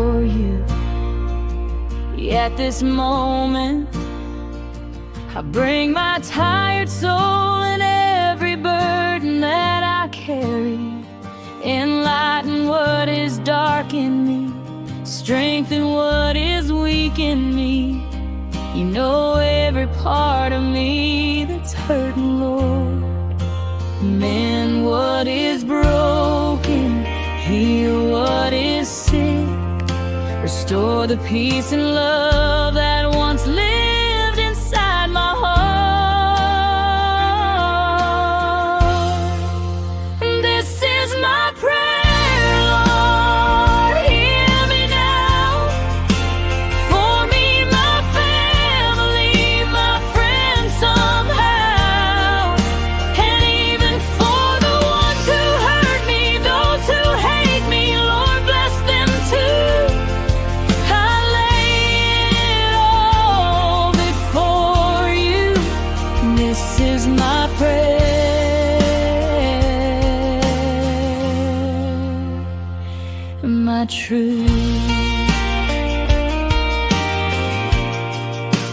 before you. At this moment, I bring my tired soul and every burden that I carry. Enlighten what is dark in me, strengthen what is weak in me. You know every part of me that's hurting, Lord. Mend what is broken, heal what is sick, restore the peace and love that once lived inside my heart. This is my prayer, Lord, hear me now. For me, my family, my friends somehow, and even for the ones who hurt me, those who hate me, Lord, bless them too. This is my prayer, my truth.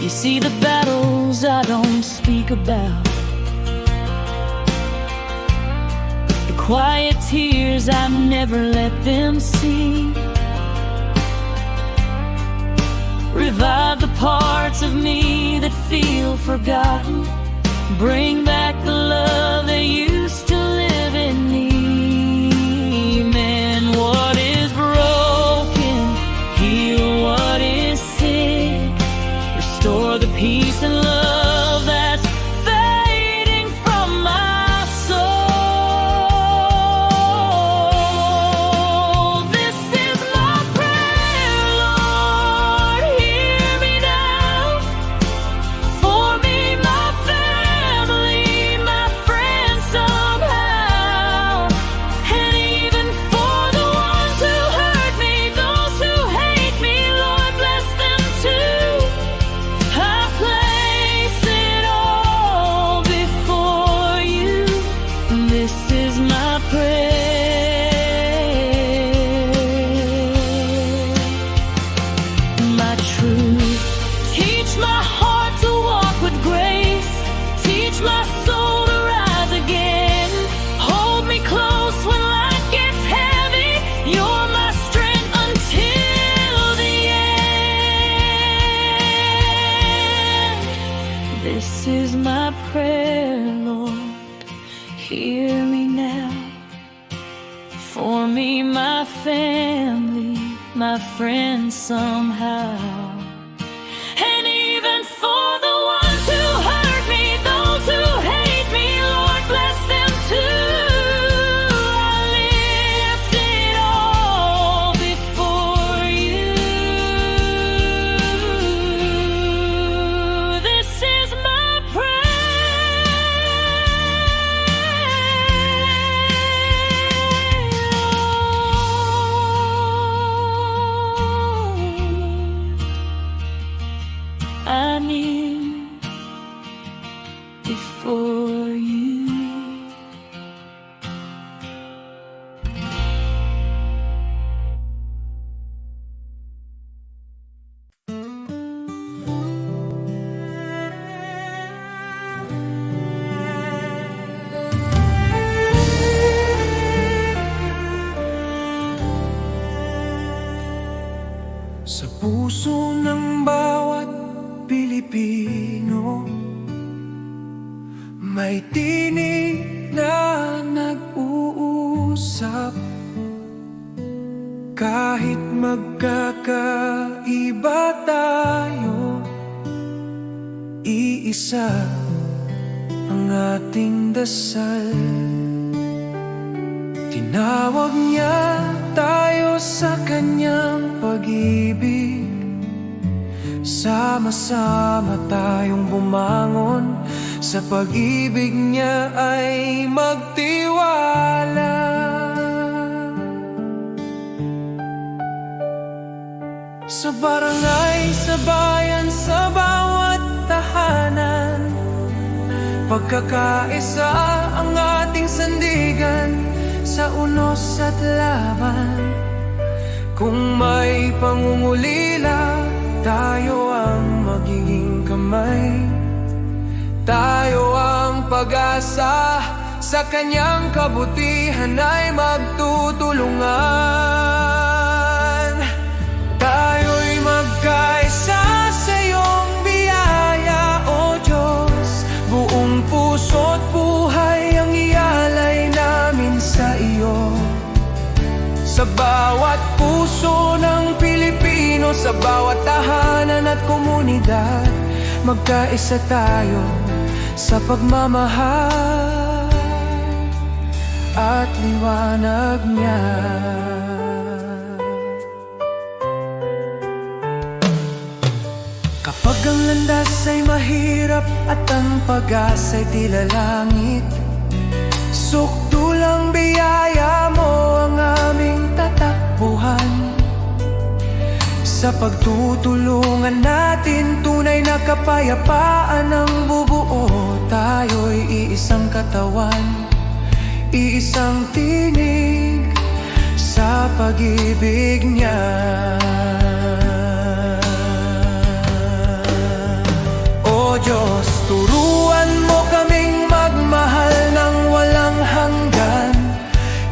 You see the battles I don't speak about, the quiet tears I never let them see. Revive the parts of me that feel forgotten, bring back the love that used to live in me. Mend what is broken, heal what is sick, restore the peace and love that's fading from my soul. This is my prayer, Lord, hear me now. For me, my family, my friends somehow, and even for the ones who hurt me, those who hate me, Lord, bless them too. I place it all before you. This is my prayer, my truth. Teach my heart to walk with grace, teach my soul to rise again. Hold me close when life gets heavy, you're my strength until the end. This is my prayer, Lord, hear me now. For me, my family, my friends somehow, and even for the ones who hurt me, those who hate me, Lord, bless them too. I lift it all before you. This is my prayer. I kneel before you. Sa puso ng bawat Pilipino, may tinig na nag-uusap. Kahit magkakaiba tayo, iisa ang ating dasal. Tinawag niya tayo sa kanyang pag-ibig. Sama-sama tayong bumangon, sa pag-ibig niya ay magtiwala. Sa barangay, sa bayan, sa bawat tahanan, pagkakaisa ang ating sandigan. Sa unos at laban, Kung may pangungulila, tayo ang magiging kamay. Tayo ang pag-asa, sa kanyang kabutihan ay magtutulungan. Tayo'y magkaisa sa iyong biyaya, O Diyos. Buong puso't buhay ang ialay namin sa iyo. Sa bawat puso ng Pilipino, sa bawat tahanan at komunidad, magkaisa tayo sa pagmamahal at liwanag niya. Kapag ang landas ay mahirap at ang pag-asa'y tila langit, sukdulang biyaya mo ang aming tatakbuhan. Sa pagtutulungan natin, tunay na kapayapaan ang bubuo. Tayo'y iisang katawan, iisang tinig sa pag-ibig niya. O Diyos, turuan mo kaming magmahal ng walang hanggan.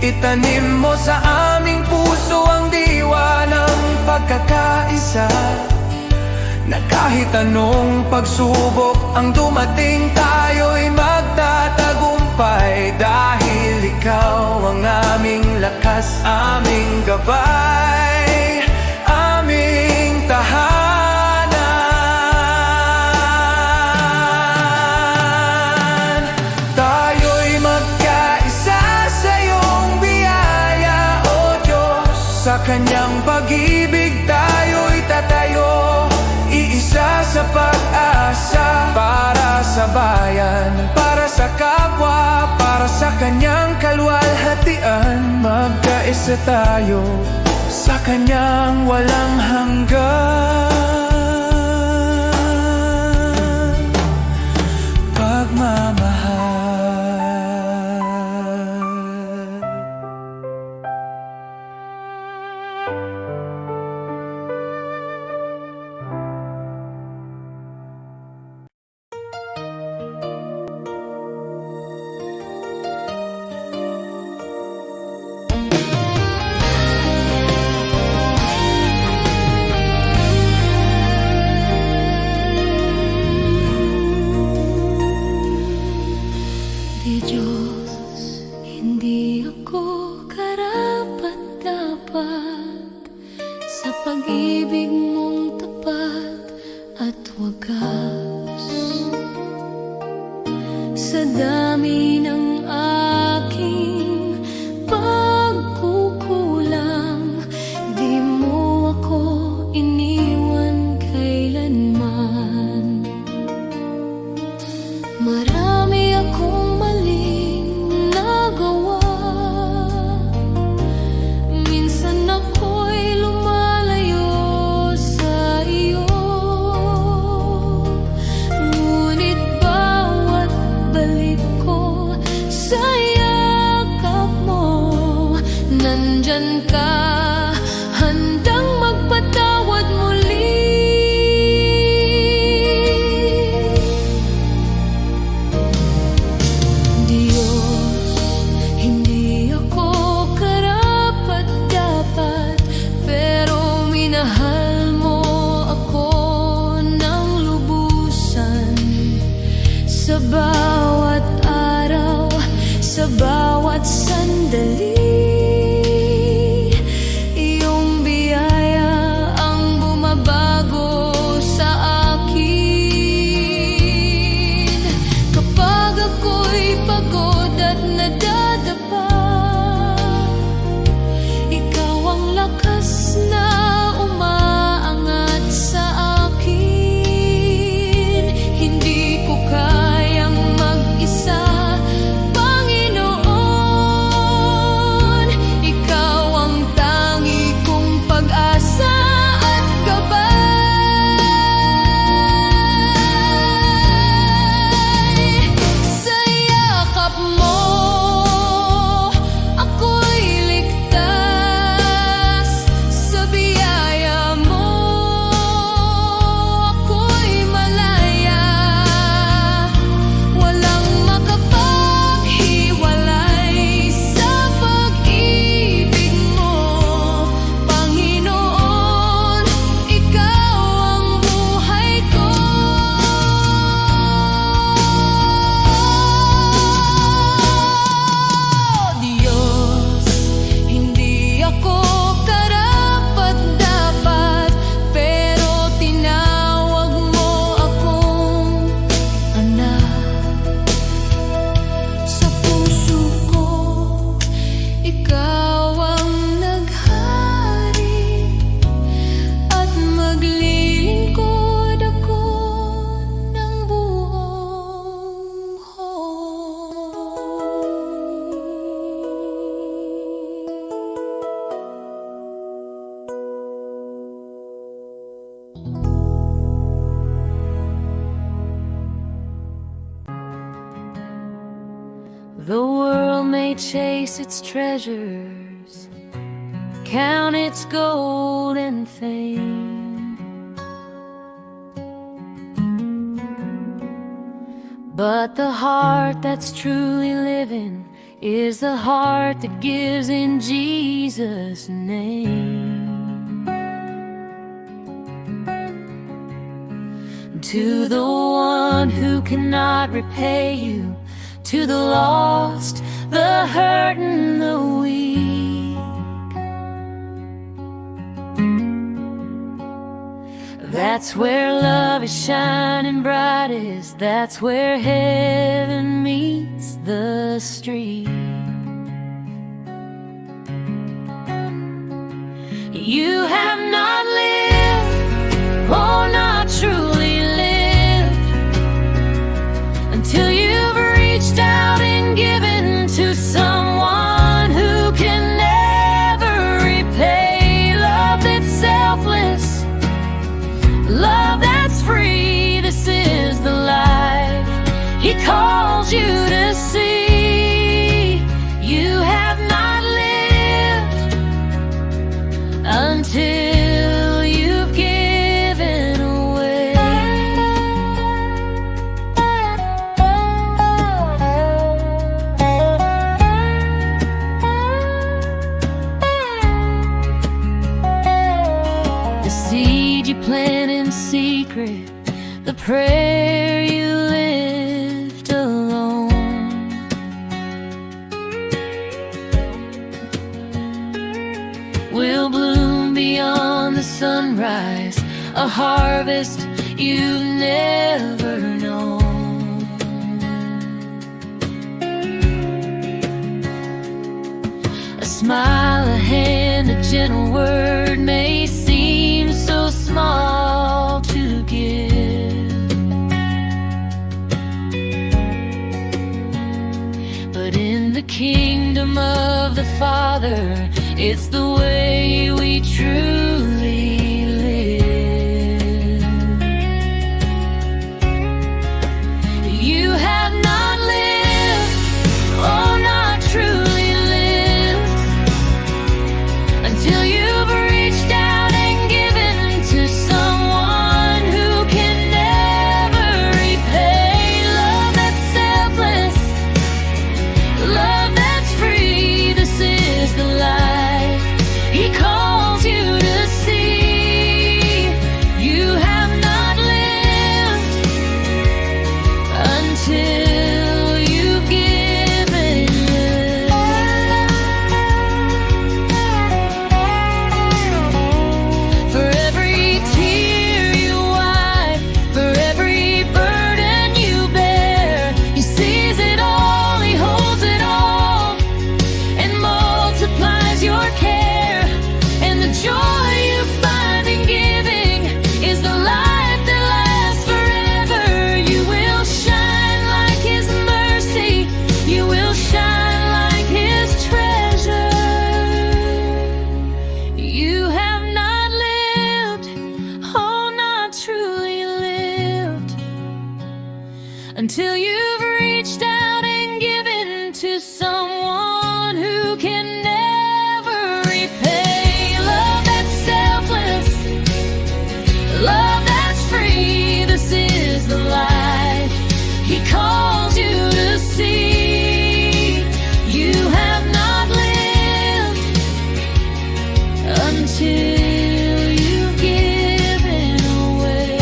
Itanim mo sa aming puso ang diwa ng pagkakaisa, na kahit anong pagsubok ang dumating, tayo'y magtatagumpay. Dahil ikaw ang aming lakas, aming gabay, aming tahanan. Tayo'y magkaisa sa iyong biyaya, O Diyos. Sa kanyang pag-ibig tayo'y tatayo, iisa sa pag-asa. Para sa bayan, para sa kapwa, para sa kanyang kaluwalhatian. Magkaisa tayo sa kanyang walang hanggan pagmamahal. Di Diyos, hindi ako karapat-dapat sa pag-ibig mong tapat at wagas. Sa dami ng aking pagkukulang, di mo ako iniwan kailanman. Marami akong maling nagawa, minsan ako'y lumalayo sa iyo. Ngunit bawat balik ko may chase its treasures, count its gold and fame, but the heart that's truly living is the heart that gives in Jesus' name. To the one who cannot repay you, to the lost, the hurt and the weak, that's where love is shining brightest. That's where heaven meets the street. You have not lived, oh, not truly lived, until you've reached out and given to someone who can never repay. Love that's selfless, love that's free. This is the life He calls you to see. You have not lived until you've given away. The seed you plant in secret, the prayer you lift alone, will bloom beyond the sunrise, a harvest you've never known. A smile, a hand, a gentle word may seem so small to give, but in the kingdom of the Father, it's the way we truly live. You have not lived, oh, not truly lived, until you've reached out and given to someone who can never repay. Love that's selfless, love that's free. This is the life He calls you to see. You have not lived until you've given. For every tear you wipe, for every burden you bear, He sees it all, He holds it all, and multiplies your care. And the joy you find in giving is the life that lasts forever. You will shine like His mercy, you will shine like His treasure. You have not lived, oh, not truly lived, until you've reached out and given to someone who can never repay. Love that's selfless, love that's free. This is the life He calls you to see. You have not lived until you've given away.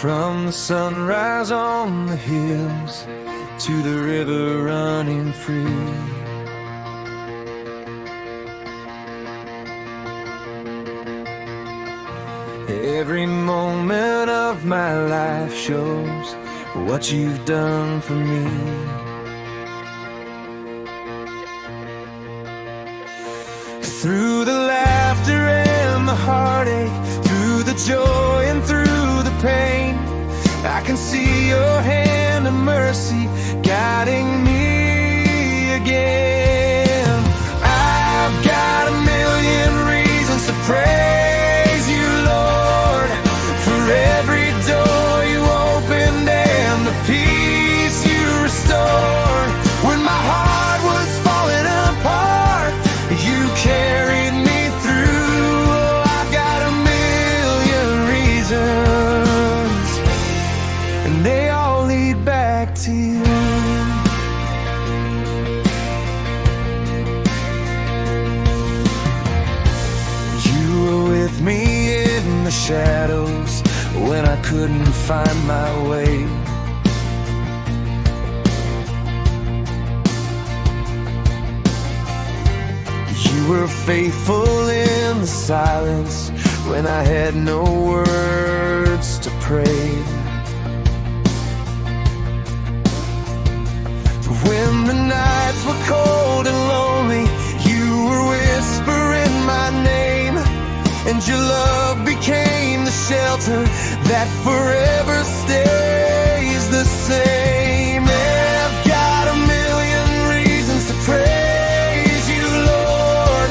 From the sunrise on the hills to the river running free, every moment of my life shows what you've done for me. joy and through the pain. I can see your hand of mercy guiding me again. I've got a million reasons to praise you, Lord, for every door you opened and the peace you restored. When my heart was falling apart, you carried me through. Oh, I've got a million reasons, and they all lead back to you. You were with me in the shadows when I couldn't find my way. You were faithful in the silence when I had no words to pray. When the nights were cold and lonely, you were whispering my name, and your love became the shelter that forever stays the same. I've got a million reasons to praise you, Lord,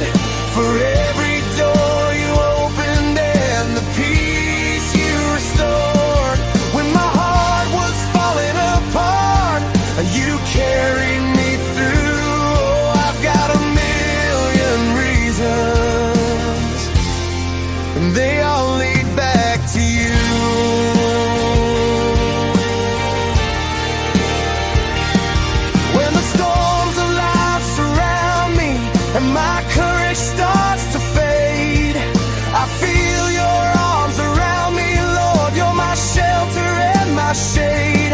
for every door you opened and the peace you restored. When my heart was falling apart, you carried me through. Oh, I've got a million reasons, and they all lead back to you. When the storms of life surround me and my courage starts to fade, I feel your arms around me, Lord. You're my shelter and my shade.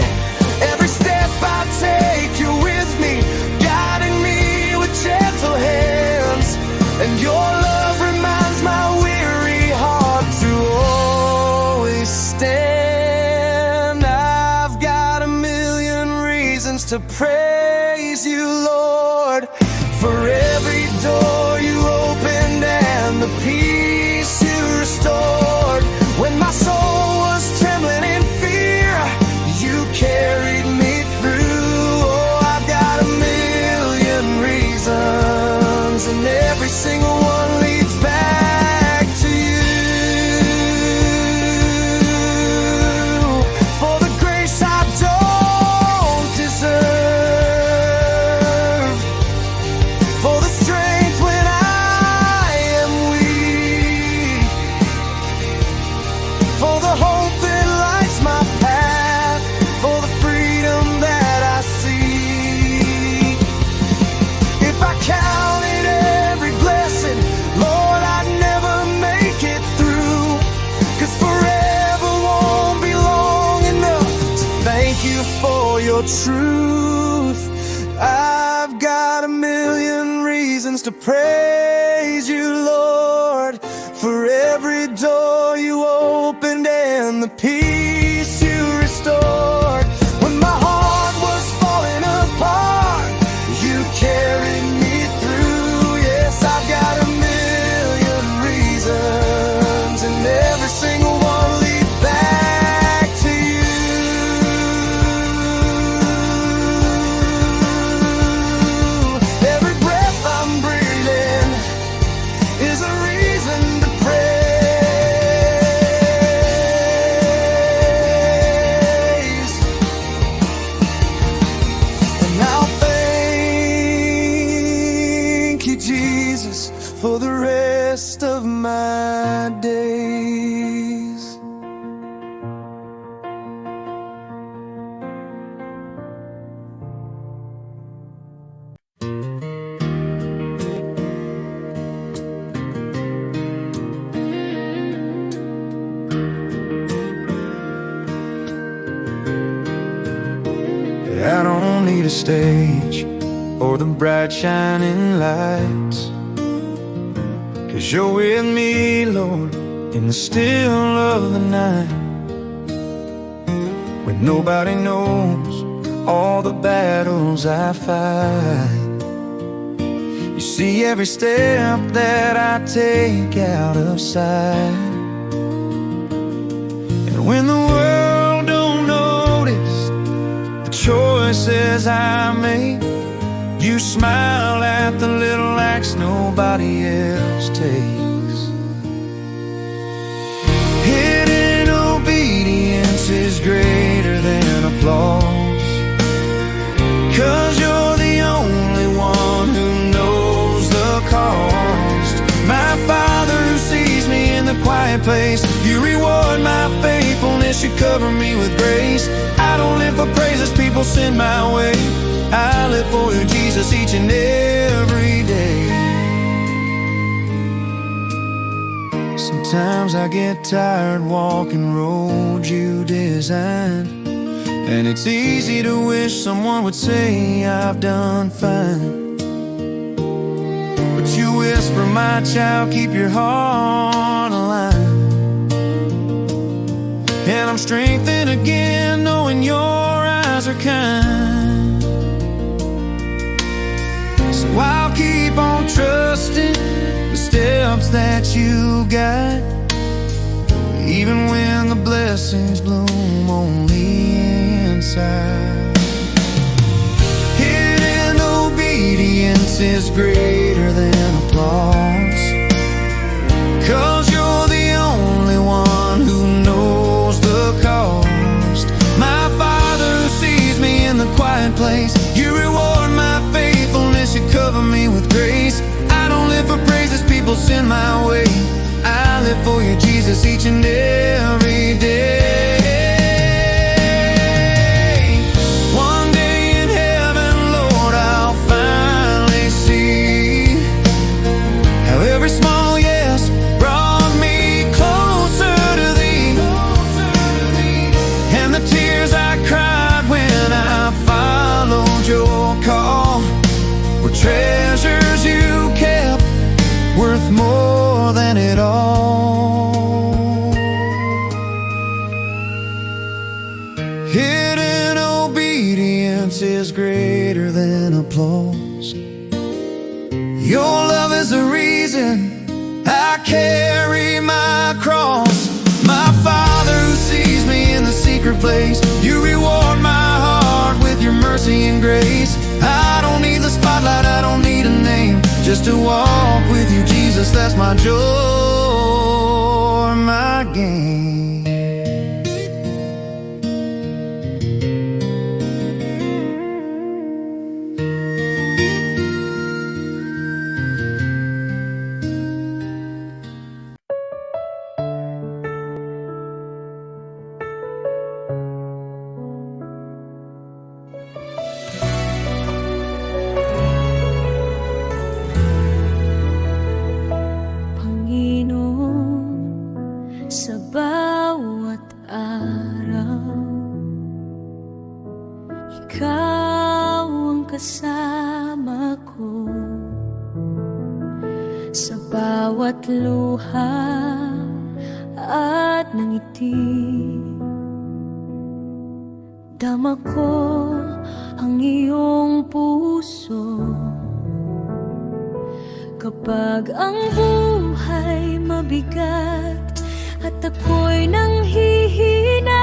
Every step I take, you're with me, guiding me with gentle hands. And your love reminds my weary heart to always stand. I've got a million reasons to praise you, Lord, for every door you opened and the peace you restored. When my soul was trembling in fear, you carried me through. Oh, I've got a million reasons, and every single one leads back to you. For the grace I don't deserve, for the strength when I am weak, for the hope that lights my path, for the freedom that I seek. If I counted every blessing, Lord, I'd never make it through, 'cause forever won't be long enough to thank you for your truth. I've got a million reasons to praise you, Lord, for every door you opened and the peace you restored. When my heart was falling apart, you carried me through. Yes, I've got a million reasons, and every single one leads back to you. Every breath I'm breathing is a reason to praise. And I'll thank you, Jesus, for the rest of my days. I don't need a stage or the bright shining lights, 'cause you're with me, Lord, in the still of the night. When nobody knows all the battles I fight, you see every step that I take out of sight. choices I made. You smiled at the little acts nobody else takes. Hidden obedience is greater than applause, 'cause you're the only one who knows the cost. My Father who sees me in the quiet place, you reward my faithfulness, you cover me with grace. I don't live for praises people send my way, I live for you, Jesus, each and every day. Sometimes I get tired walking roads you designed, and it's easy to wish someone would say I've done fine. But you whisper, my child, keep your heart aligned. And I'm strengthened again knowing your eyes are kind. So I'll keep on trusting the steps that you got, even when the blessings bloom on the inside. Hidden obedience is greater than applause, 'cause you're the only one who knows the cost. My Father who sees me in the quiet place, you reward my faithfulness, you cover me with grace. I don't live for praises people send my way, I live for you, Jesus, each and every day. One day in heaven, Lord, I'll finally see how every small yes brought me closer to thee. And the tears I cried when I followed your call were treasures you kept, worth more than it all. Hidden obedience is greater than applause. Your love is the reason I carry my cross. My Father who sees me in the secret place, you reward my heart with your mercy and grace. I don't need the spotlight, I don't need a name, just to walk with you, Jesus, that's my joy, my gain. Sa bawat araw, ikaw ang kasama ko. Sa bawat luha at ngiti, dama ko ang iyong puso. Kapag ang buhay mabigat at ako'y nanghihina,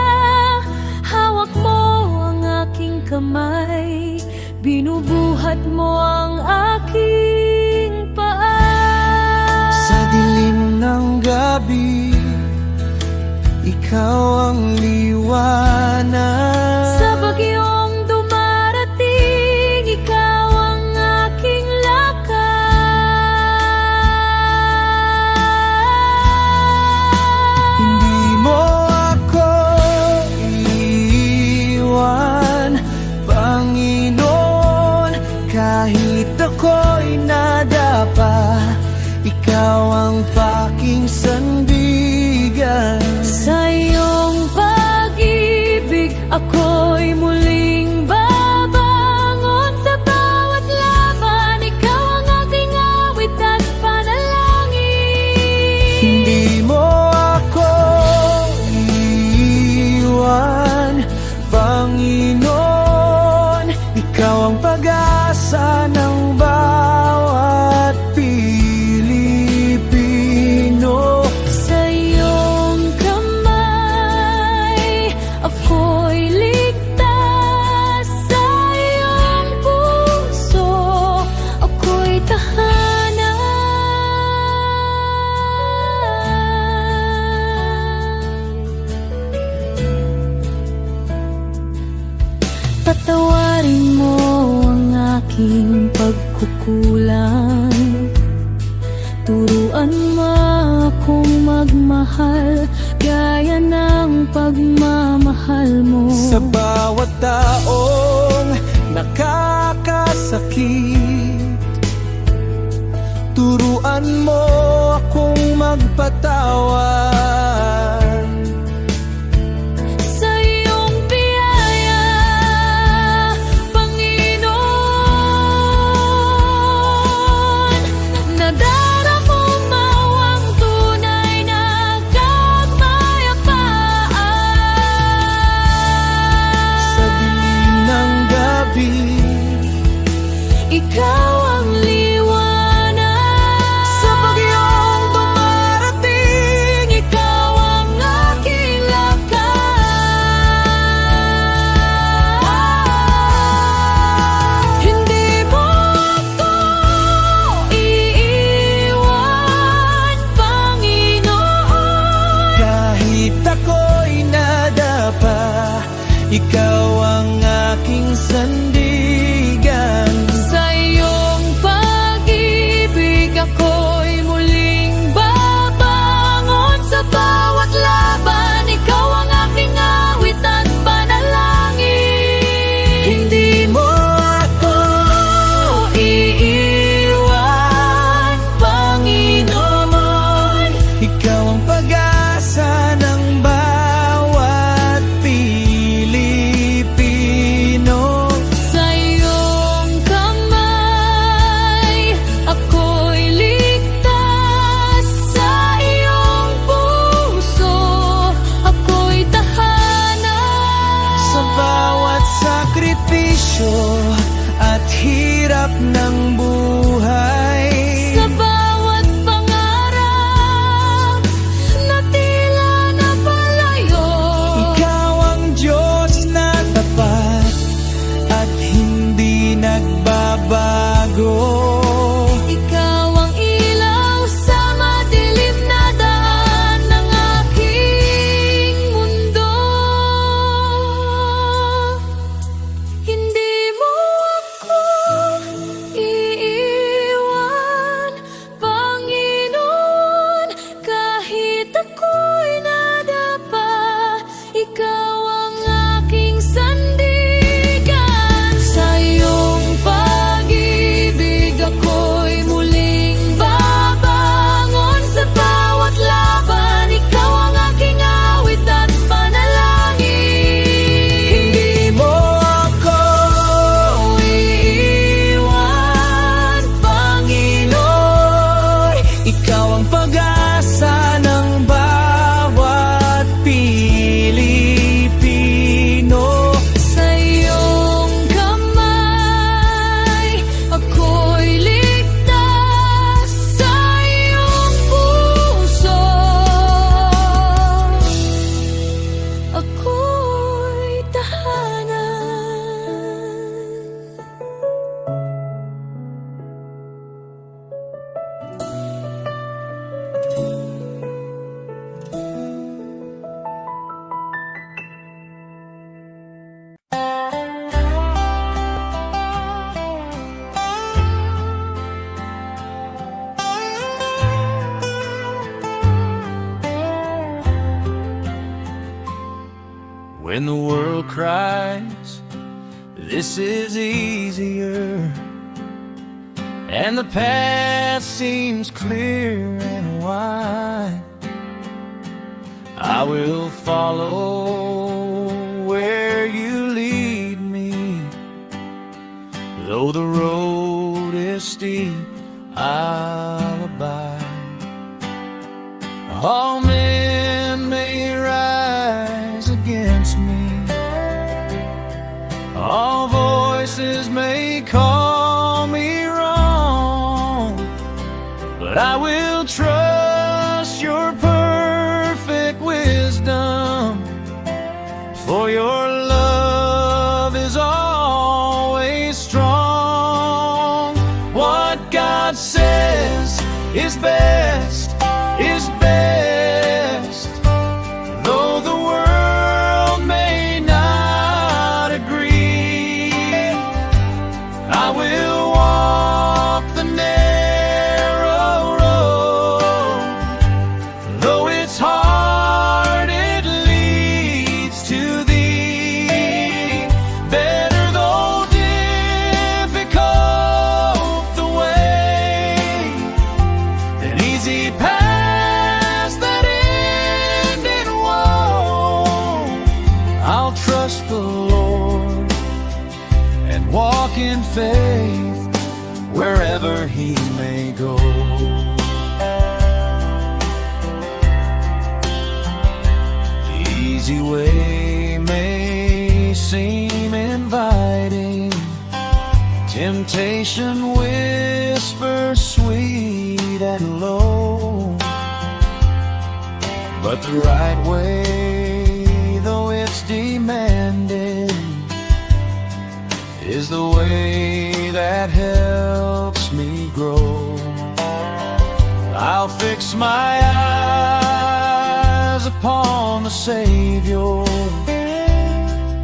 hawak mo ang aking kamay, binubuhat mo ang aking paa. Sa dilim ng gabi, ikaw ang liwanag. Sa bagyong dumarating, ikaw ang aking lakas. Hindi mo ako iiwan, Panginoon, kahit ako'y nadapa, ikaw ang paking sandigan. Sa iyong pag-ibig ako Patawarin mo ang aking pagkukulang. Turuan mo akong magmahal gaya ng pagmamahal mo. Sa bawat taong nakakasakit, turuan mo akong magpatawad. Sa iyong biyaya, Panginoon, nadaramo mo ang tunay na kapayapaan. Sa dilim ng gabi, Ikaw ang liwanag. sa bagyong dumarating, Ikaw ang aking lakas. Hindi mo ako iiwan, Panginoon. kahit ako'y nadapa, ikaw ang aking sandigan. Sa iyong pag-ibig ako'y muling babangon. Sa bawat laban, ikaw ang aking awit at panalangin. Hindi mo ako iiwan, Panginoon. ikaw ang pag-asa ng bawat Pilipino. Sa iyong kamay, ako'y ligtas. Sa iyong puso, ako'y tahanan. Sa bawat sakripisyo at hirap ng buhay, Sa bawat pangarap na tila napalayo, ikaw ang Diyos na tapat at hindi nagbabago. ikaw ang ilaw sa madilim na daan ng aking mundo. Hindi mo ako iiwan, Panginoon, kahit ako'y nadapa. Ikaw ang aking sandigan. Sa iyong pag-ibig ako'y muling babangon. Sa bawat laban, ikaw ang aking awit at panalangin. Hindi mo ako iiwan, Panginoon. ikaw ang pag-asa ng bawat Pilipino. Sa iyong kamay, ako'y ligtas. Sa iyong puso, ako'y tahanan. When the world cries, this is easier, and the path seems clear and wide, I will follow where you lead me. Though the road is steep, I'll abide. All men may rise against me, all voices may call me wrong, but I will trust your perfect wisdom, for your love is always strong. What God says is best, is best. Though the world may not agree, trust the Lord and walk in faith wherever He may go. The easy way may seem inviting, temptation whispers sweet and low, but the right way, though it's demanding, is the way that helps me grow. I'll fix my eyes upon the Savior,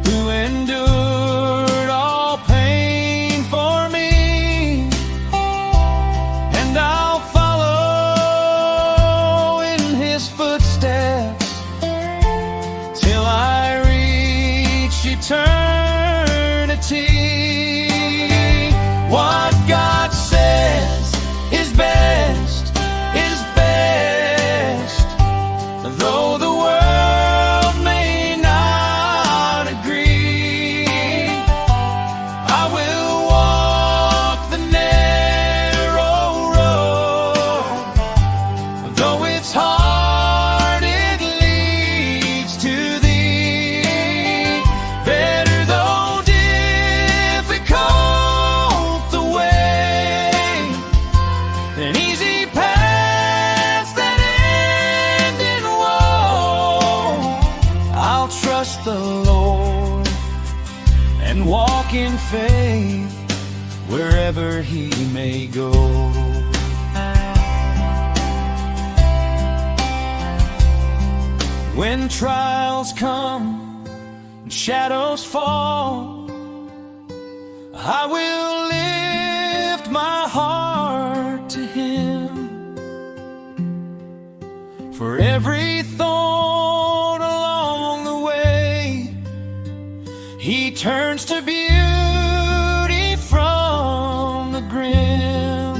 who endured all pain for me, and I'll follow in His footsteps till I reach eternity. What God says is best, though the world may not agree. I will walk the narrow road, though it's hard, it leads to Thee. Better though difficult the way, than easy paths that end in woe. I'll trust the Lord and walk in faith wherever He may go. When trials come and shadows fall, I will lift my heart to Him. For every thorn along the way, He turns to beauty from the grim.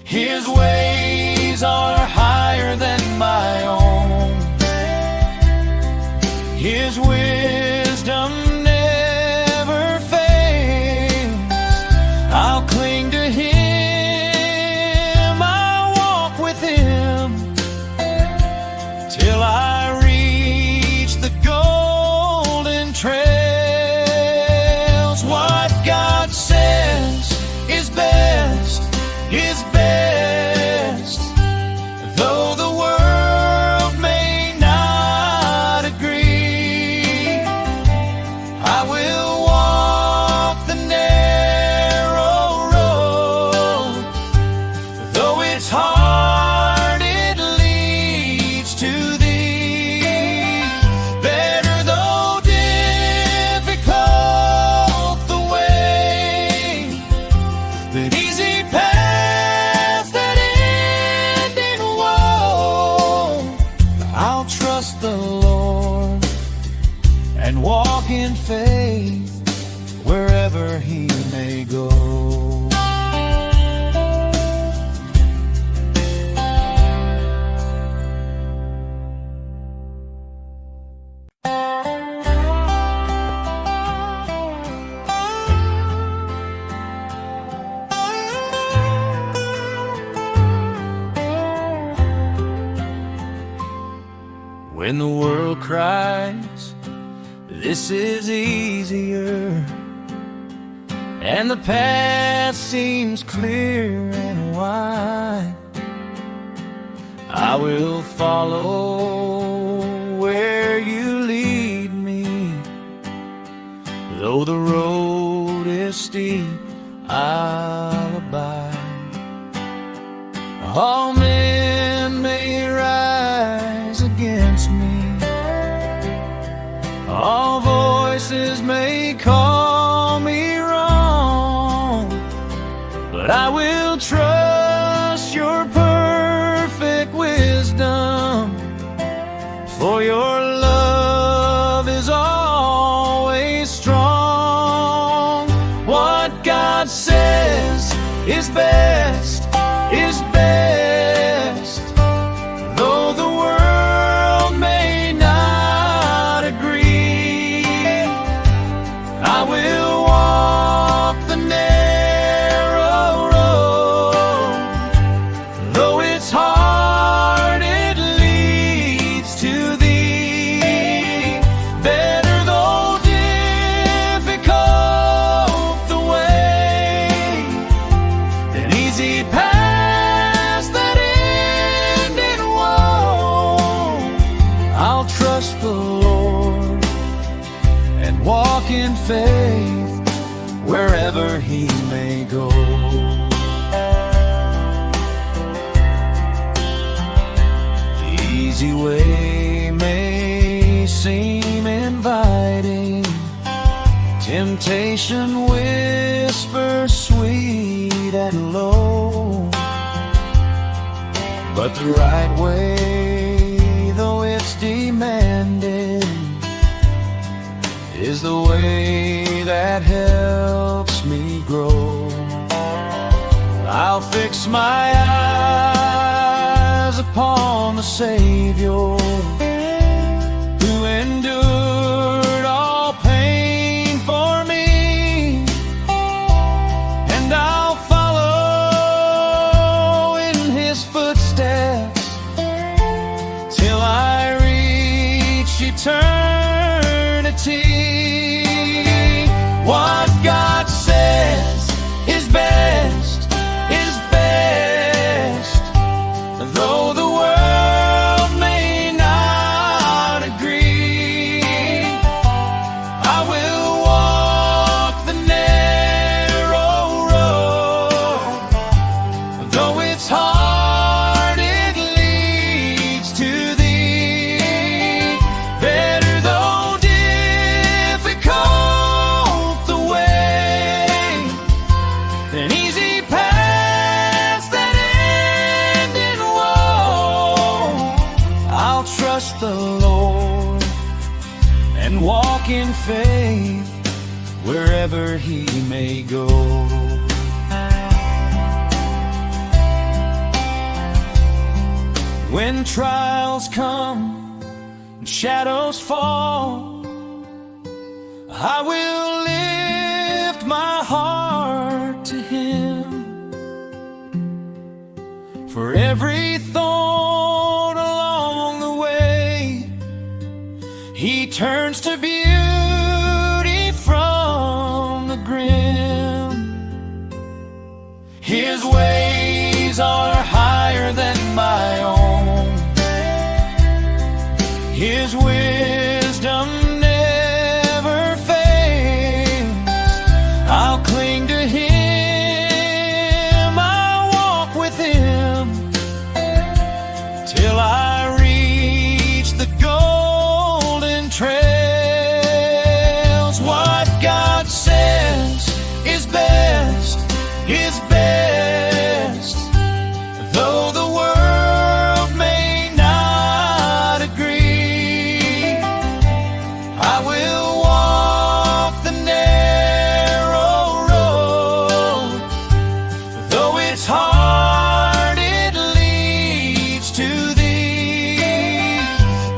His ways are higher than my own. His wisdom never fails. I'll cling to Him, I'll walk with Him till I reach the golden trails. What God says is best, though the world may not agree. I will walk the narrow road, though it's hard, it leads to Thee. Better though difficult the way, than easy paths that end in woe. I'll trust the Lord and walk in faith wherever He may go. When the world cries, this is easier, and the path seems clear and wide, I will follow where You lead me. Though the road is steep, I'll abide. All men may rise against me, all voices may call me wrong, but I will trust Your perfect wisdom, for Your love is always strong. What God says is best, though the world may not agree. the Lord and walk in faith wherever He may go. The easy way may seem inviting, temptation whispers sweet and low, but the right way, though it's demanding, is the way that helps me grow. I'll fix my eyes upon the Savior, who endured all pain for me, and I'll follow in His footsteps till I reach eternity. What God says is best, though the world may not agree. I will walk the narrow road, though it's hard, it leads to Thee. Better though difficult the way, than easy paths that end in woe. I'll trust the Lord and walk in faith wherever He may go. When trials come and shadows fall, I will lift my heart to Him. For every thorn along the way, He turns to beauty from the grim. His ways are higher than my own, His wisdom never fails. I'll cling to Him, I'll walk with Him till I reach the golden trails. What God says is best, though the world may not agree. I will walk the narrow road, though it's hard, it leads to Thee.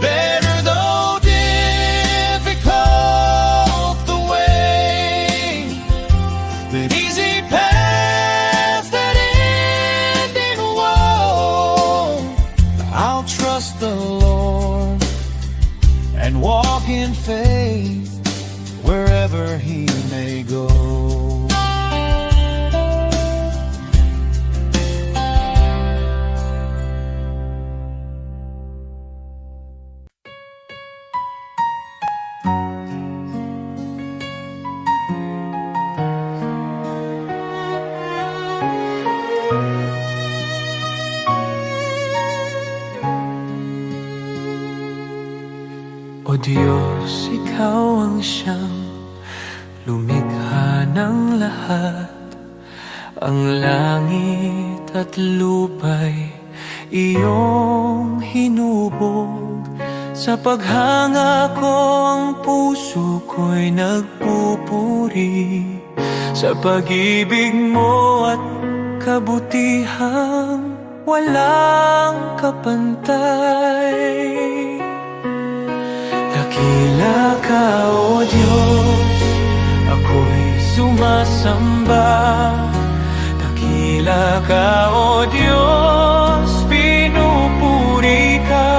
Better though difficult the way, than easy paths that end in woe. I'll trust the Lord and walk in faith wherever He may go. O Diyos, Ikaw ang siyang lumikha ng lahat. Ang langit at lupa'y Iyong hinubog. Sa paghanga ko ang puso ko'y nagpupuri sa pag-ibig mo at kabutihang walang kapantay. Dakila ka, O Diyos, ako'y sumasamba. Dakila ka, O Diyos, pinupuri ka.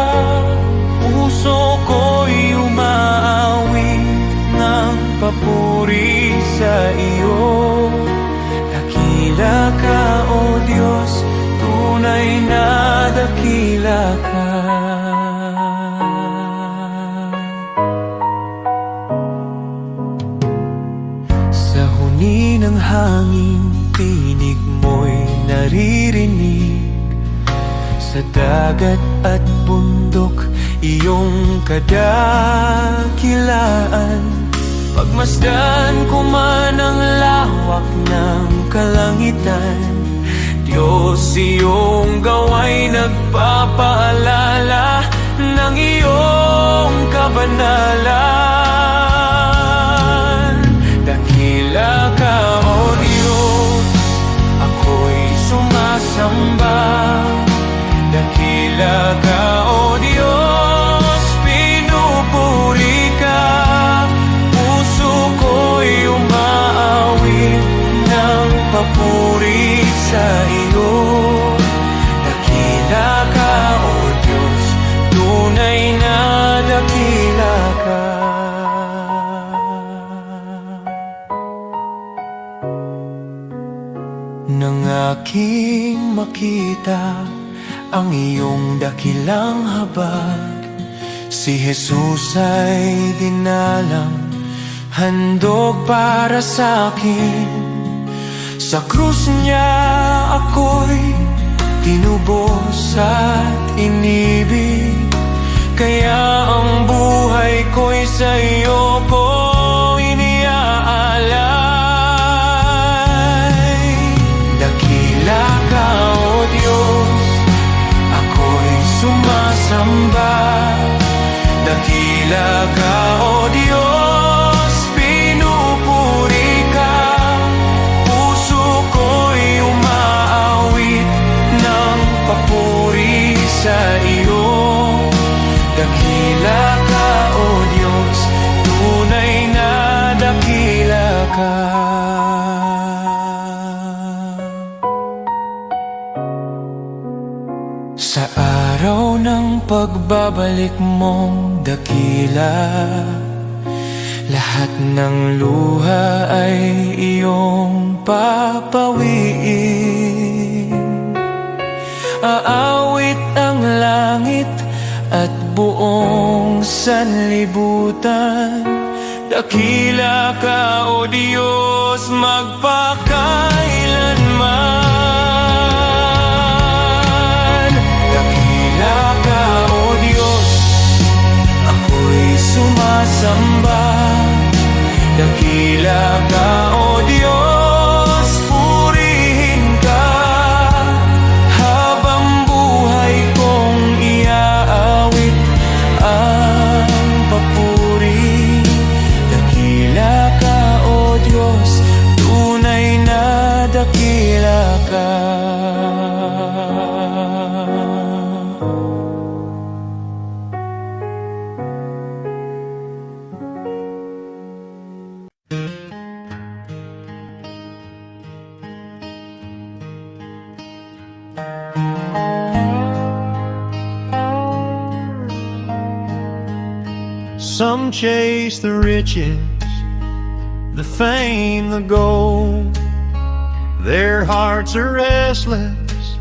Puso ko'y umaawit ng papuri sa iyo. Dakila ka, O Diyos, tunay na dakila ka. hangin, tinig mo'y naririnig. Sa dagat at bundok, iyong kadakilaan. Pagmasdan ko man ang lawak ng kalangitan, Diyos, iyong gawa'y nagpapaalala ng iyong kabanalan. Dakila ka, O Diyos, ako'y sumasamba. Dakila ka, O Diyos, pinupuri ka. Puso ko'y umaawit ng papuri sa iyo. Dakila ka, O Diyos, tunay na dakila ka. Nang aking makita ang iyong dakilang habag, si Jesus ay dinalang, handog para sa akin. Sa krus niya ako'y tinubos at inibig, kaya ang buhay ko'y sa iyo ko iniaalay. Dakila ka, O Diyos, ako'y sumasamba. Dakila ka, O Diyos, pinupuri ka. Puso ko'y umaawit ng papuri sa iyo. Dakila ka, O Diyos, tunay na dakila ka. Sa araw ng pagbabalik mong dakila, lahat ng luha ay iyong papawiin. Aawit ang langit at buong sanlibutan. Dakila ka, O Diyos, magpakailanman. Dakila ka, O Diyos, ako'y sumasamba. Dakila ka, O Diyos, purihin ka. Habang buhay kong iaawit ang papuri. Dakila ka, O Diyos, tunay na dakila ka. Some chase the riches, the fame, the gold. Their hearts are restless,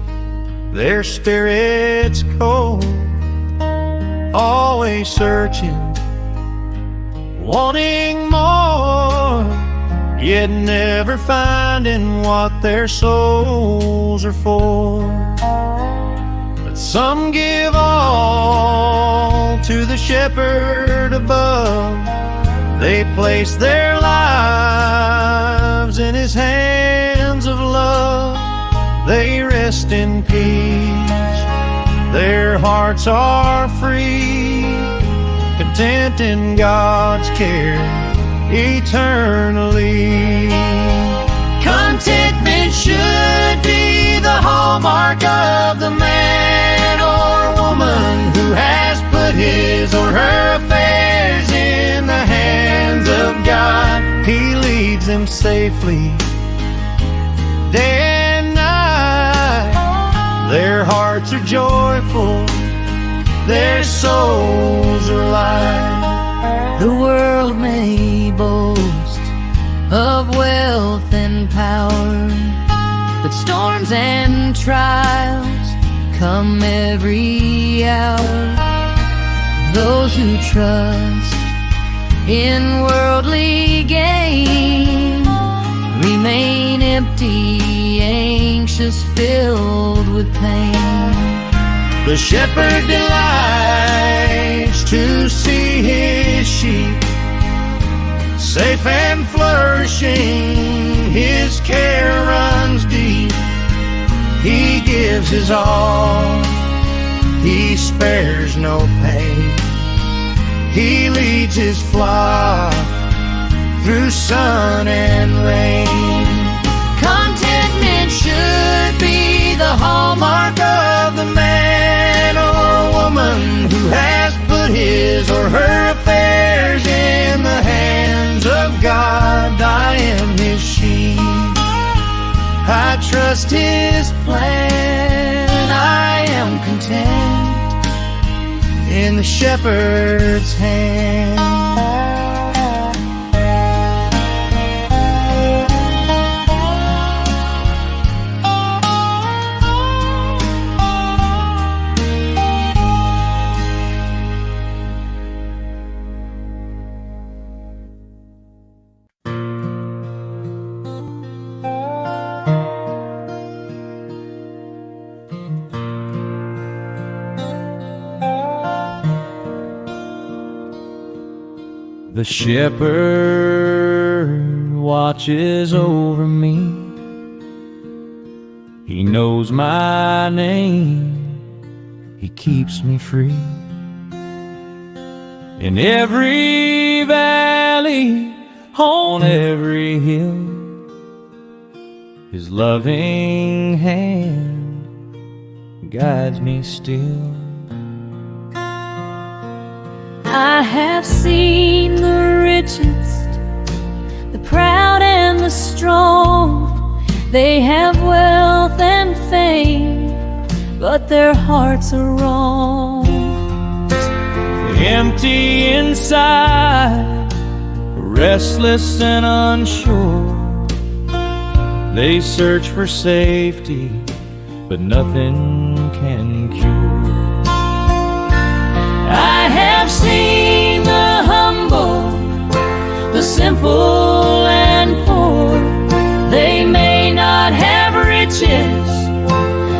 their spirits cold. Always searching, wanting more, yet never finding what their souls are for. But some give all to the shepherd above. They place their lives in his hands of love. They rest in peace, their hearts are free, content in God's care eternally. Contentment should be the hallmark of the man or woman who has put his or her affairs in the hands of God. He leads them safely day and night. Their hearts are joyful, their souls are light. The world may boast of wealth and power, but storms and trials come every hour. Those who trust in worldly gain remain empty, anxious, filled with pain. The shepherd delights to see his sheep safe and flourishing. His care runs deep. He gives his all. He spares no pain. He leads his flock through sun and rain. Contentment should be the hallmark of the man or woman who has put his or her affairs in the hands of God. I am his sheep. I trust his plan. I am content in the shepherd's hand. The shepherd watches over me. He knows my name. He keeps me free. In every valley, on every hill, his loving hand guides me still. I have seen the richest, the proud and the strong. They have wealth and fame, but their hearts are wrong. Empty inside, restless and unsure. They search for safety, but nothing can cure. I have seen the humble, the simple and poor. They may not have riches,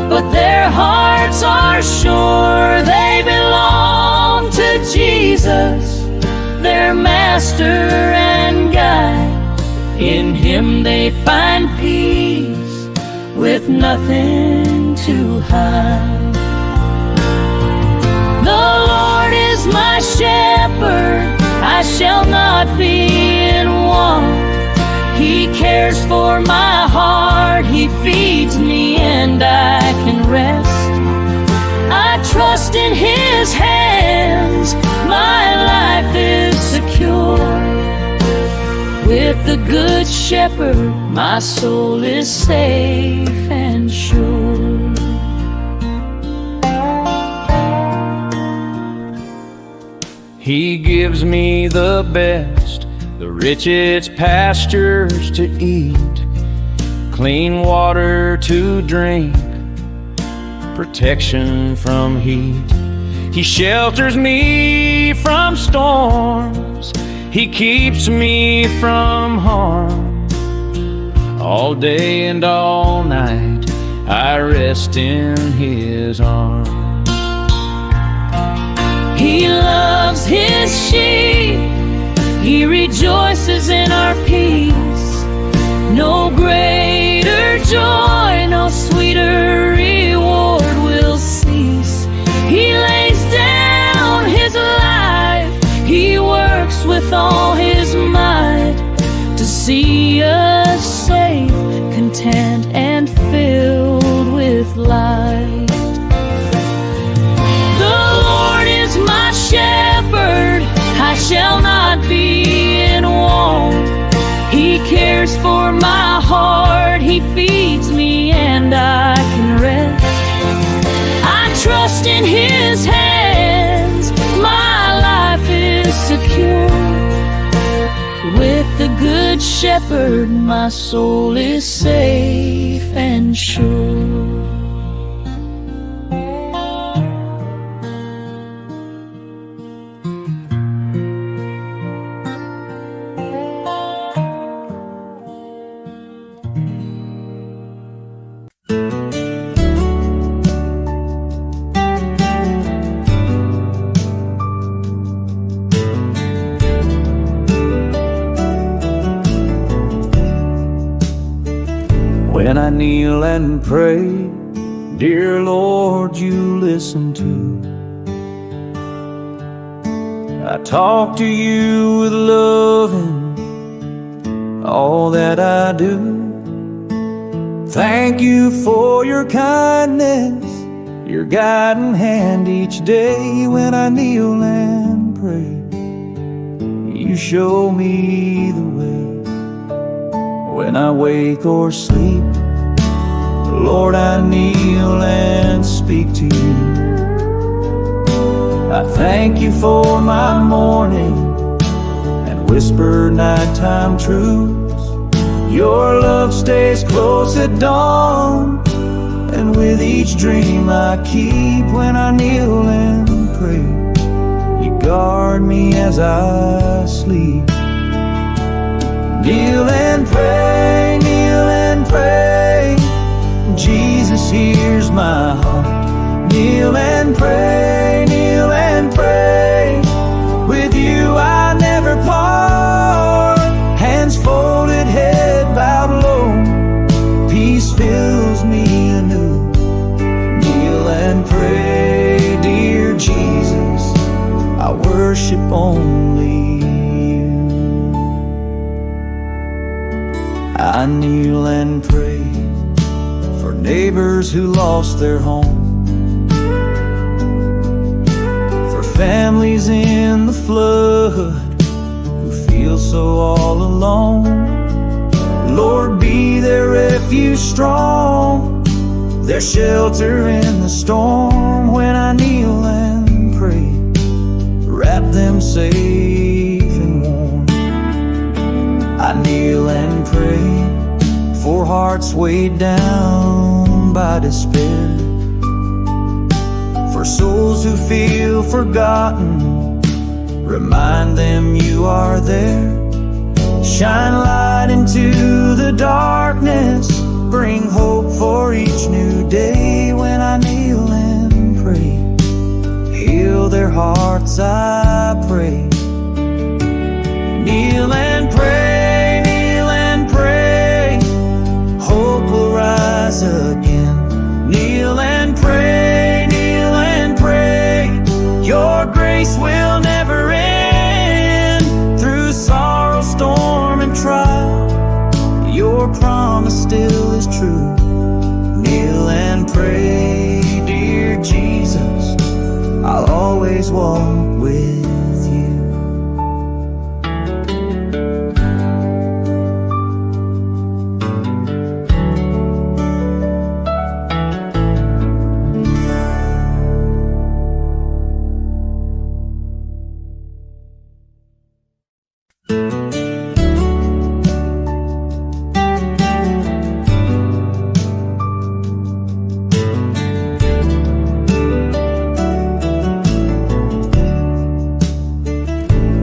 but their hearts are sure. They belong to Jesus, their master and guide. In him they find peace with nothing to hide. The Lord is my shepherd, I shall not be in want. He cares for my heart, he feeds me and I can rest. I trust in his hands, my life is secure. With the good shepherd, my soul is safe and sure. He gives me the best, the richest pastures to eat, clean water to drink, protection from heat. He shelters me from storms, he keeps me from harm. All day and all night I rest in his arms. He loves his sheep, he rejoices in our peace. No greater joy, no sweeter reward will cease. He lays down his life, he works with all his might to see us safe, content and filled with light. My shepherd, I shall not be in want. He cares for my heart, he feeds me and I can rest. I trust in his hands, my life is secure. With the good shepherd, my soul is safe and sure. When I kneel and pray, dear Lord, you listen too. I talk to you with love in all that I do. Thank you for your kindness, your guiding hand each day. When I kneel and pray, you show me the way. When I wake or sleep, Lord, I kneel and speak to you. I thank you for my morning and whisper nighttime truths. Your love stays close at dawn, and with each dream I keep. When I kneel and pray, you guard me as I sleep. Kneel and pray, kneel and pray, Jesus hears my heart. Kneel and pray, kneel and pray, with you I never part. Hands folded, head bowed low, peace fills me anew. Kneel and pray, dear Jesus, I worship only you. I kneel and pray for neighbors who lost their home, for families in the flood who feel so all alone. Lord, be their refuge strong, their shelter in the storm. When I kneel and pray, wrap them safe and warm. I kneel and pray for hearts weighed down by despair, for souls who feel forgotten, remind them you are there. Shine light into the darkness, bring hope for each new day. When I kneel and pray, heal their hearts, I pray. Kneel and pray, kneel and pray, hope will rise again. Kneel and pray, kneel and pray, your grace will never end. Through sorrow, storm, and trial, your promise still is true. Kneel and pray, dear Jesus, I'll always walk with you.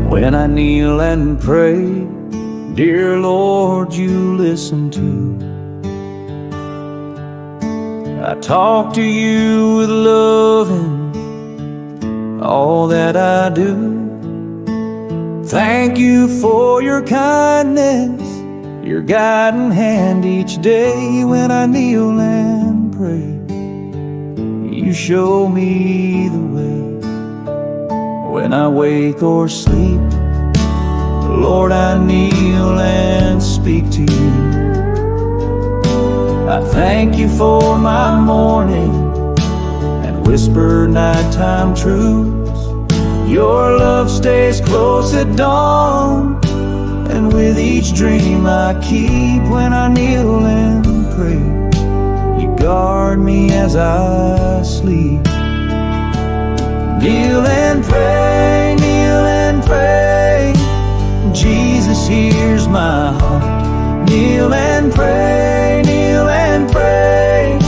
When I kneel and pray, dear Lord, you listen too. I talk to you with love in all that I do. Thank you for your kindness, your guiding hand each day. When I kneel and pray, you show me the way. When I wake or sleep, Lord, I kneel and speak to you. I thank you for my morning and whisper nighttime truths. Your love stays close at dawn, and with each dream I keep. When I kneel and pray, you guard me as I sleep. Kneel and pray, kneel and pray, Jesus hears my heart. Kneel and pray, kneel and pray,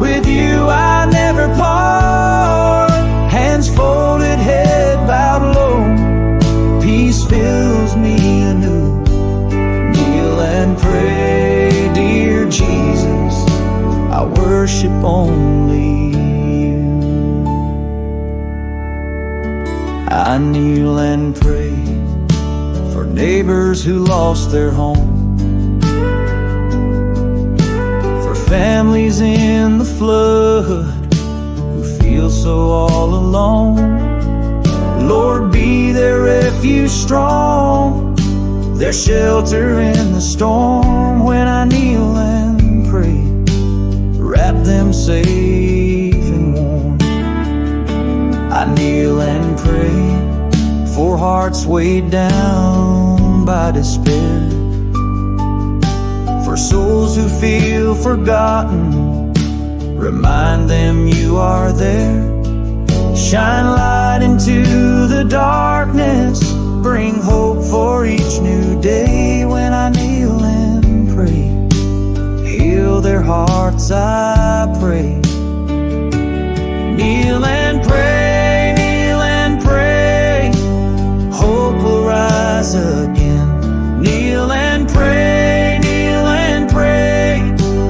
with you I never part. Hands folded, head bowed low, peace fills me anew. Kneel and pray, dear Jesus, I worship only you. I kneel and pray for neighbors who lost their home, families in the flood who feel so all alone. Lord, be their refuge strong, their shelter in the storm. When I kneel and pray, wrap them safe and warm. I kneel and pray for hearts weighed down by despair, for souls who feel forgotten. Remind them you are there. Shine light into the darkness, bring hope for each new day. When I kneel and pray, heal their hearts, I pray. Kneel and pray, kneel and pray, hope will rise again. Kneel and pray, kneel and pray,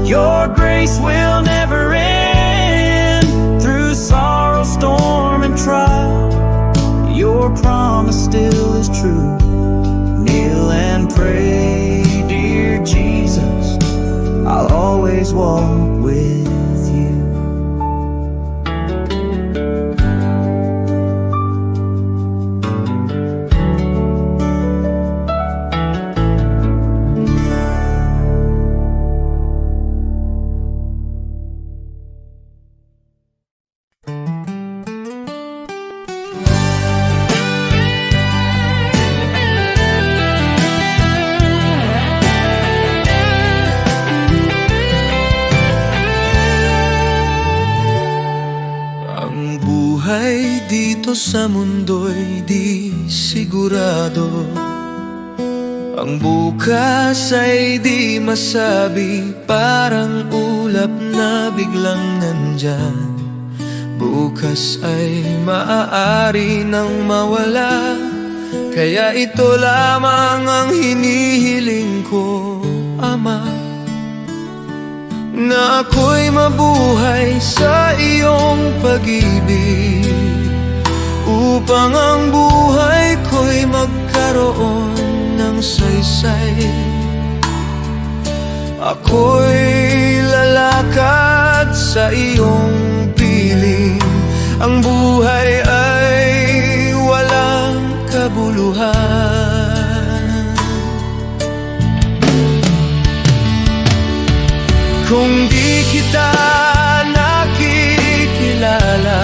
your grace will never end. Through sorrow, storm and trial, your promise still is true. Kneel and pray, dear Jesus, I'll always walk with you. Dito sa mundo'y di sigurado, ang bukas ay di masabi. Parang ulap na biglang nandyan, bukas ay maaari nang mawala. Kaya ito lamang ang hinihiling ko, Ama, na ako'y mabuhay sa iyong pag-ibig, upang ang buhay ko'y magkaroon ng saysay. Ako'y lalakad sa iyong piling, ang buhay ay walang kabuluhan. Kung di kita nakikilala,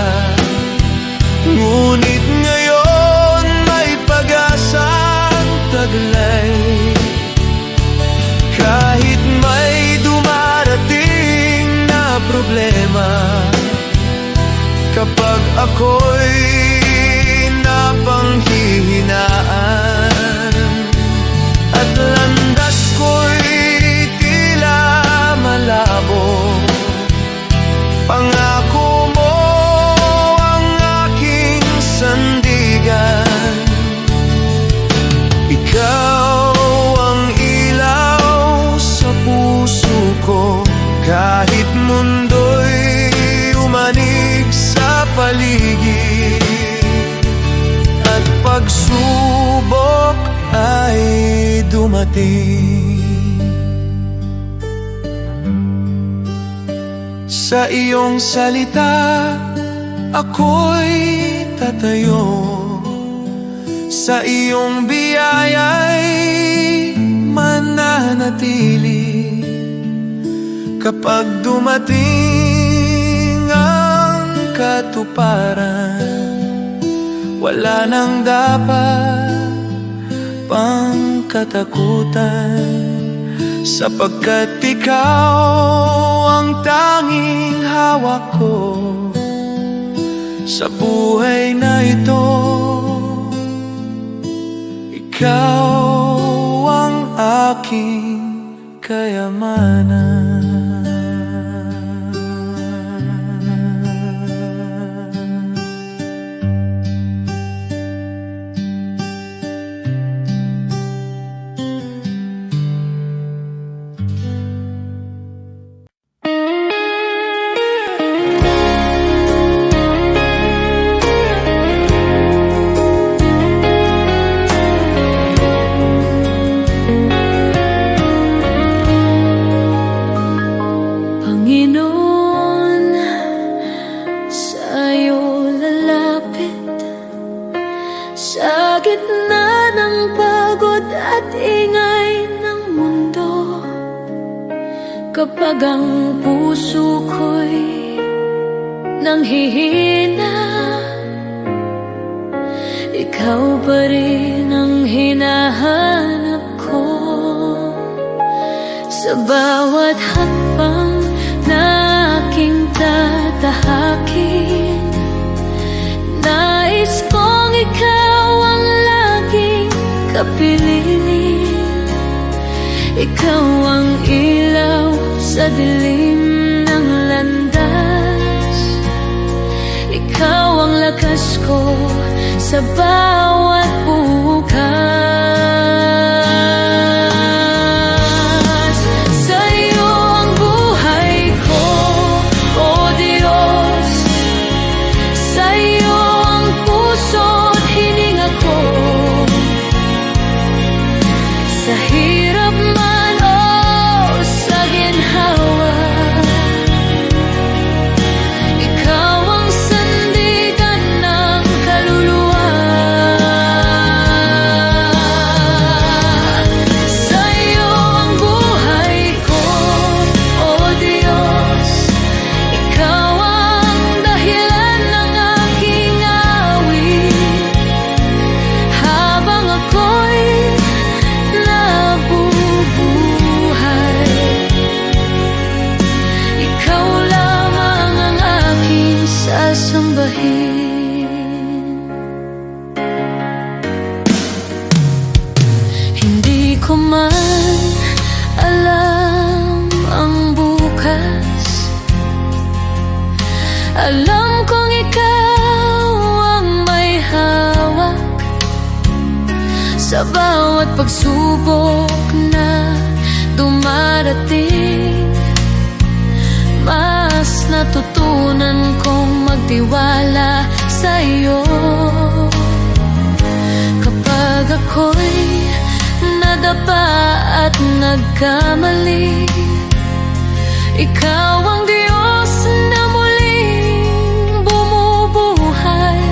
ngunit ngayon may pag-asang taglay. Kahit may dumarating na problema, kapag ako'y napanghihinaan at landas ko'y tila malabo, pangako mo sandigan. Ikaw ang ilaw sa puso ko, kahit mundo'y umanig sa paligid at pagsubok ay dumating. Sa iyong salita ako'y tatayo, sa iyong biyaya'y mananatili. Kapag dumating ang katuparan, wala nang dapat pang katakutan, sapagkat ikaw ang tanging hawak ko sa buhay na ito. Ikaw ang aking kayamanan. Kapag ang puso ko'y nanghihina, ikaw pa rin ang hinahanap ko. Sa bawat hakbang na aking tatahakin, nais kong ikaw ang laging kapiling. Ikaw ang ilaw sa dilim ng landas, ikaw ang lakas ko sa bawat bukas. Sa'yo ang buhay ko, O Diyos. Sa'yo ang puso't hininga ko. Sa hirap man o sa ginhawa, ikaw ang sandigan ng kaluluwa. Sa'yo ang buhay ko, O Diyos. Ikaw ang dahilan ng aking awit. Habang ako'y nabubuhay, ikaw lamang ang aking sasambahin. Hindi ko man alam ang bukas, alam kong ikaw ang may hawak sa bawat pagsubok na dumarating. Mas natutunan kong magtiwala sa iyo. Kapag ako'y nadapa at nagkamali, ikaw ang Diyos na muling bumubuhay.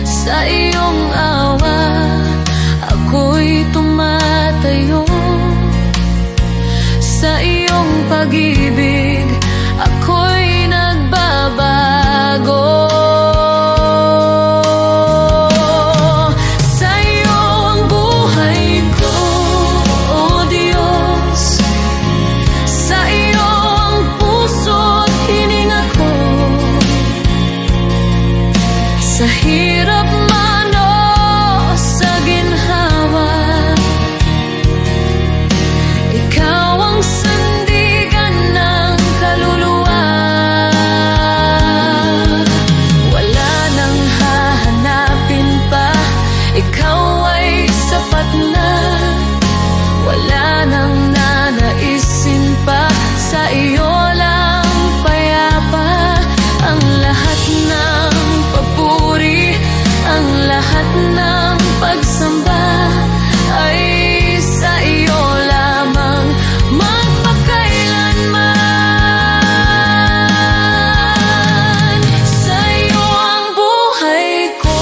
Sa iyong awa ako'y tumatayo. Sa iyong pag-ibig ako'y nagbabago. Sa'yo ang buhay ko, O Diyos. Sa iyo ang puso't hininga ko. Sa hirap man o sa ginhawa, ikaw ang sandigan ng kaluluwa. Wala nang hahanapin pa, ikaw ay sapat na. Wala nang nanaisin pa, sa iyo lang payapa. Ang lahat ng papuri, ang lahat ng pagsamba ay sa iyo lamang magpakailanman. Sa iyo ang buhay ko,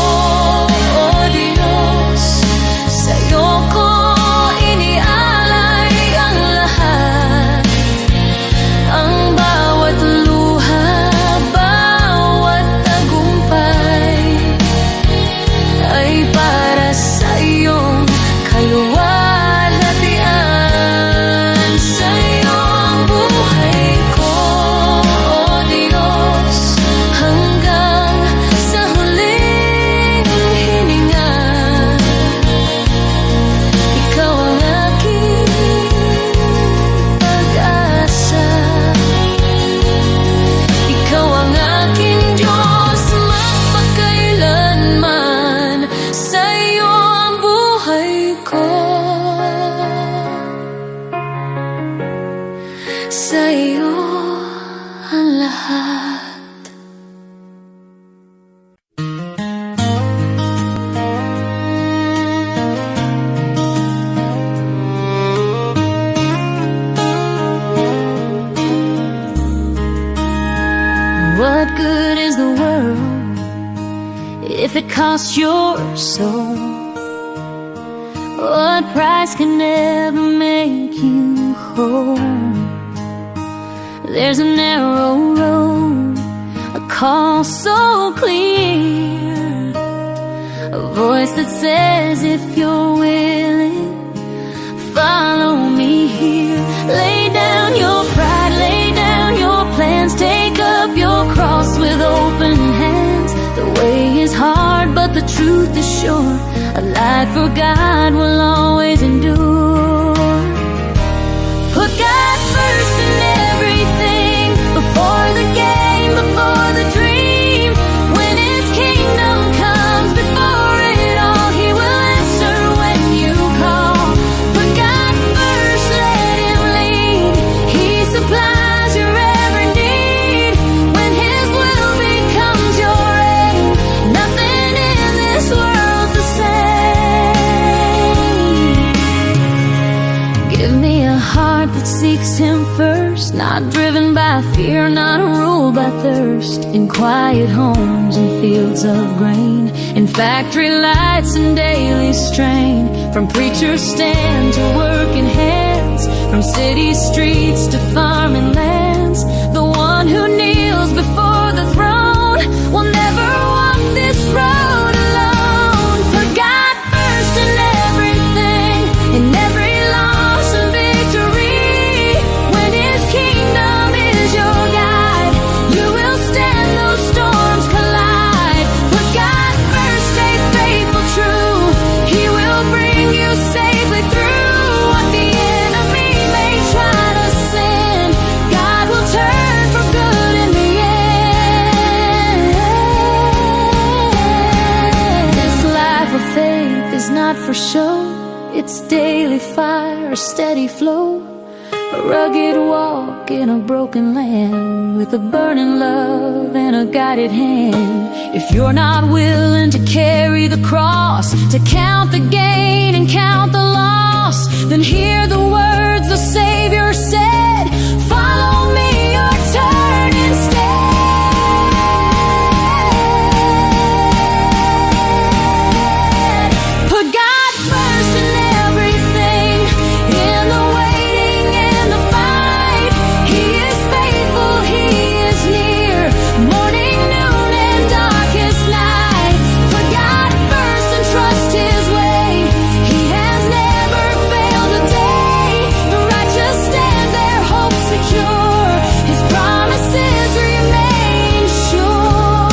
O Diyos. Sa iyo ko inialay ang lahat. Ang bawat luha, bawat tagumpay ay para sa iyong kaluwalhatian. Sa iyo ang buhay ko, O Diyos. Hanggang sa huling hininga, ikaw ang aking pag-asa. Ikaw ang aking Diyos magpakailanman. Sa iyo ang buhay ko. Sa iyo ang lahat. What good is the world if it costs your soul? What price can never make you whole? There's a narrow road, a call so clear, a voice that says if you're willing, follow me here. Lay down your pride, lay down your plans, take up your cross with open hands. The way is hard, but the truth is sure. A life for God will always endure. Put God first in everything, before the game, before the dream. When His kingdom comes, before it all, He will answer when you call. Put God first, let Him lead. He supplies your every need. When His will becomes your aim, nothing in this world's the same. Give me a heart that seeks Him first, not driven by fear, not ruled by thirst. In quiet homes and fields of grain, in factory lights and daily strain, from preacher's stand to working hands, from city streets to farming lands. The one who kneels before the throne will never walk this road alone. Put God first in everything, in every loss and victory. When His kingdom is your guide, you will stand those storms collide. Put God first, stay faithful, true. He will bring you safely through what the enemy may try to send. God will turn for good in the end. This life of faith is not for show. It's daily fire, a steady flow, a rugged walk in a broken land, with a burning love and a guided hand. If you're not willing to carry the cross, to count the gain and count the loss, then hear the words the Savior said, follow me or turn instead. Put God first in everything, in the waiting and the fight. He is faithful, He is near, morning, noon, and darkest night. Put God first and trust His way. He has never failed a day. The righteous stand their hope secure. His promises remain sure.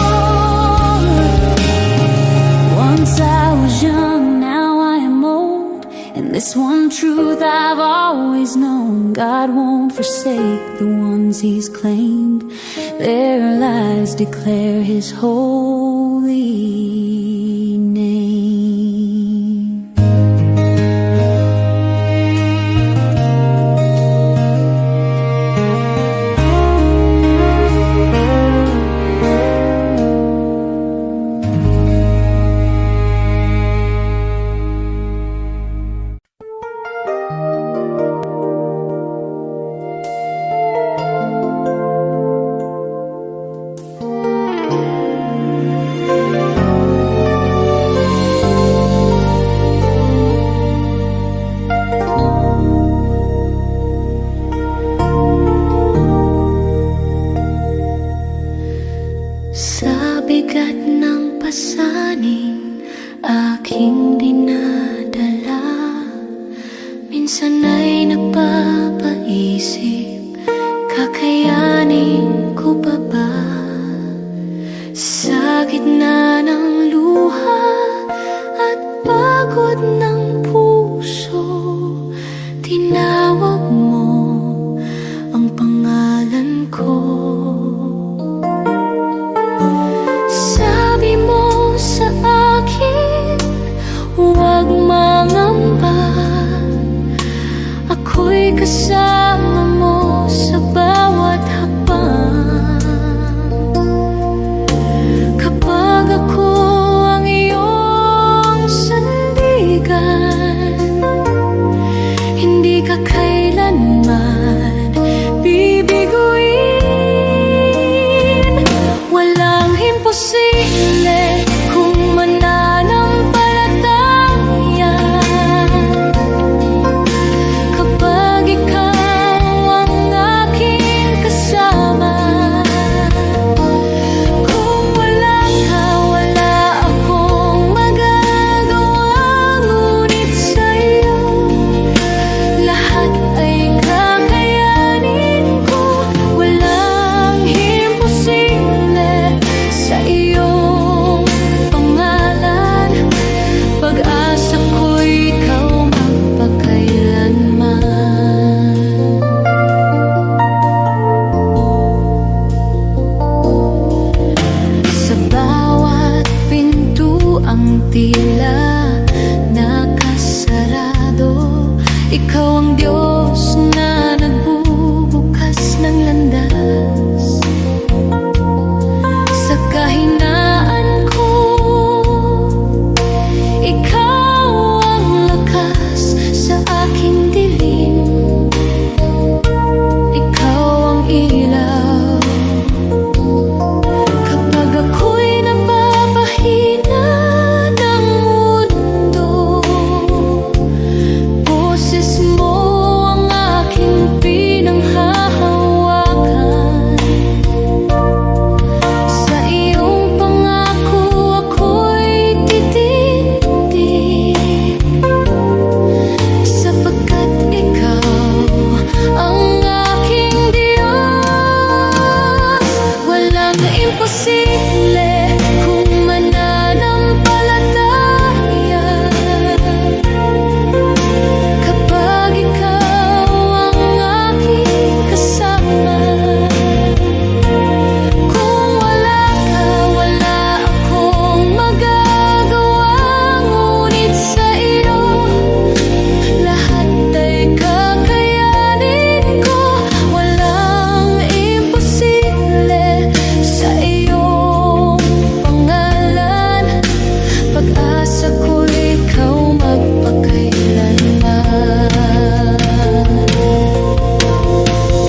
Once I was young, now I am old, and this one truth I've always known: God won't forsake the ones He's claimed. Their lives declare His holy name. Sa bigat ng pasaning aking dinadala, minsan ay napapaisip, kakayanin ko pa ba? Sa gitna ng luha at pagod ng puso, tinawag mo ang pangalan ko. Sabi mo sa akin, huwag mangamba, ako'y kasama mo sa bawat hakbang. Kapag ako ang iyong sandigan, hindi ka kailanman bibiguin. Walang imposible kung mananampalataya. Kapag ikaw ang aking kasama, Ikaw ang Diyos na nagbubukas ng landas sa kahinaan ko. Ikaw ang lakas sa aking dilim. Ikaw ang ilaw kapag ako'y napapahina ng mundo. Boses mo ang aking pinanghahawakan. Sa iyong pangako ako'y titindig, sapagkat ikaw ang aking Diyos. Walang imposible kung mananampalataya kapag ikaw ang aking kasama. Kung wala ka, wala akong magagawa, ngunit sa iyo lahat ay kakayanin ko. Walang imposible sa iyong pangalan. Pag-asa ko ikaw magpakailanman.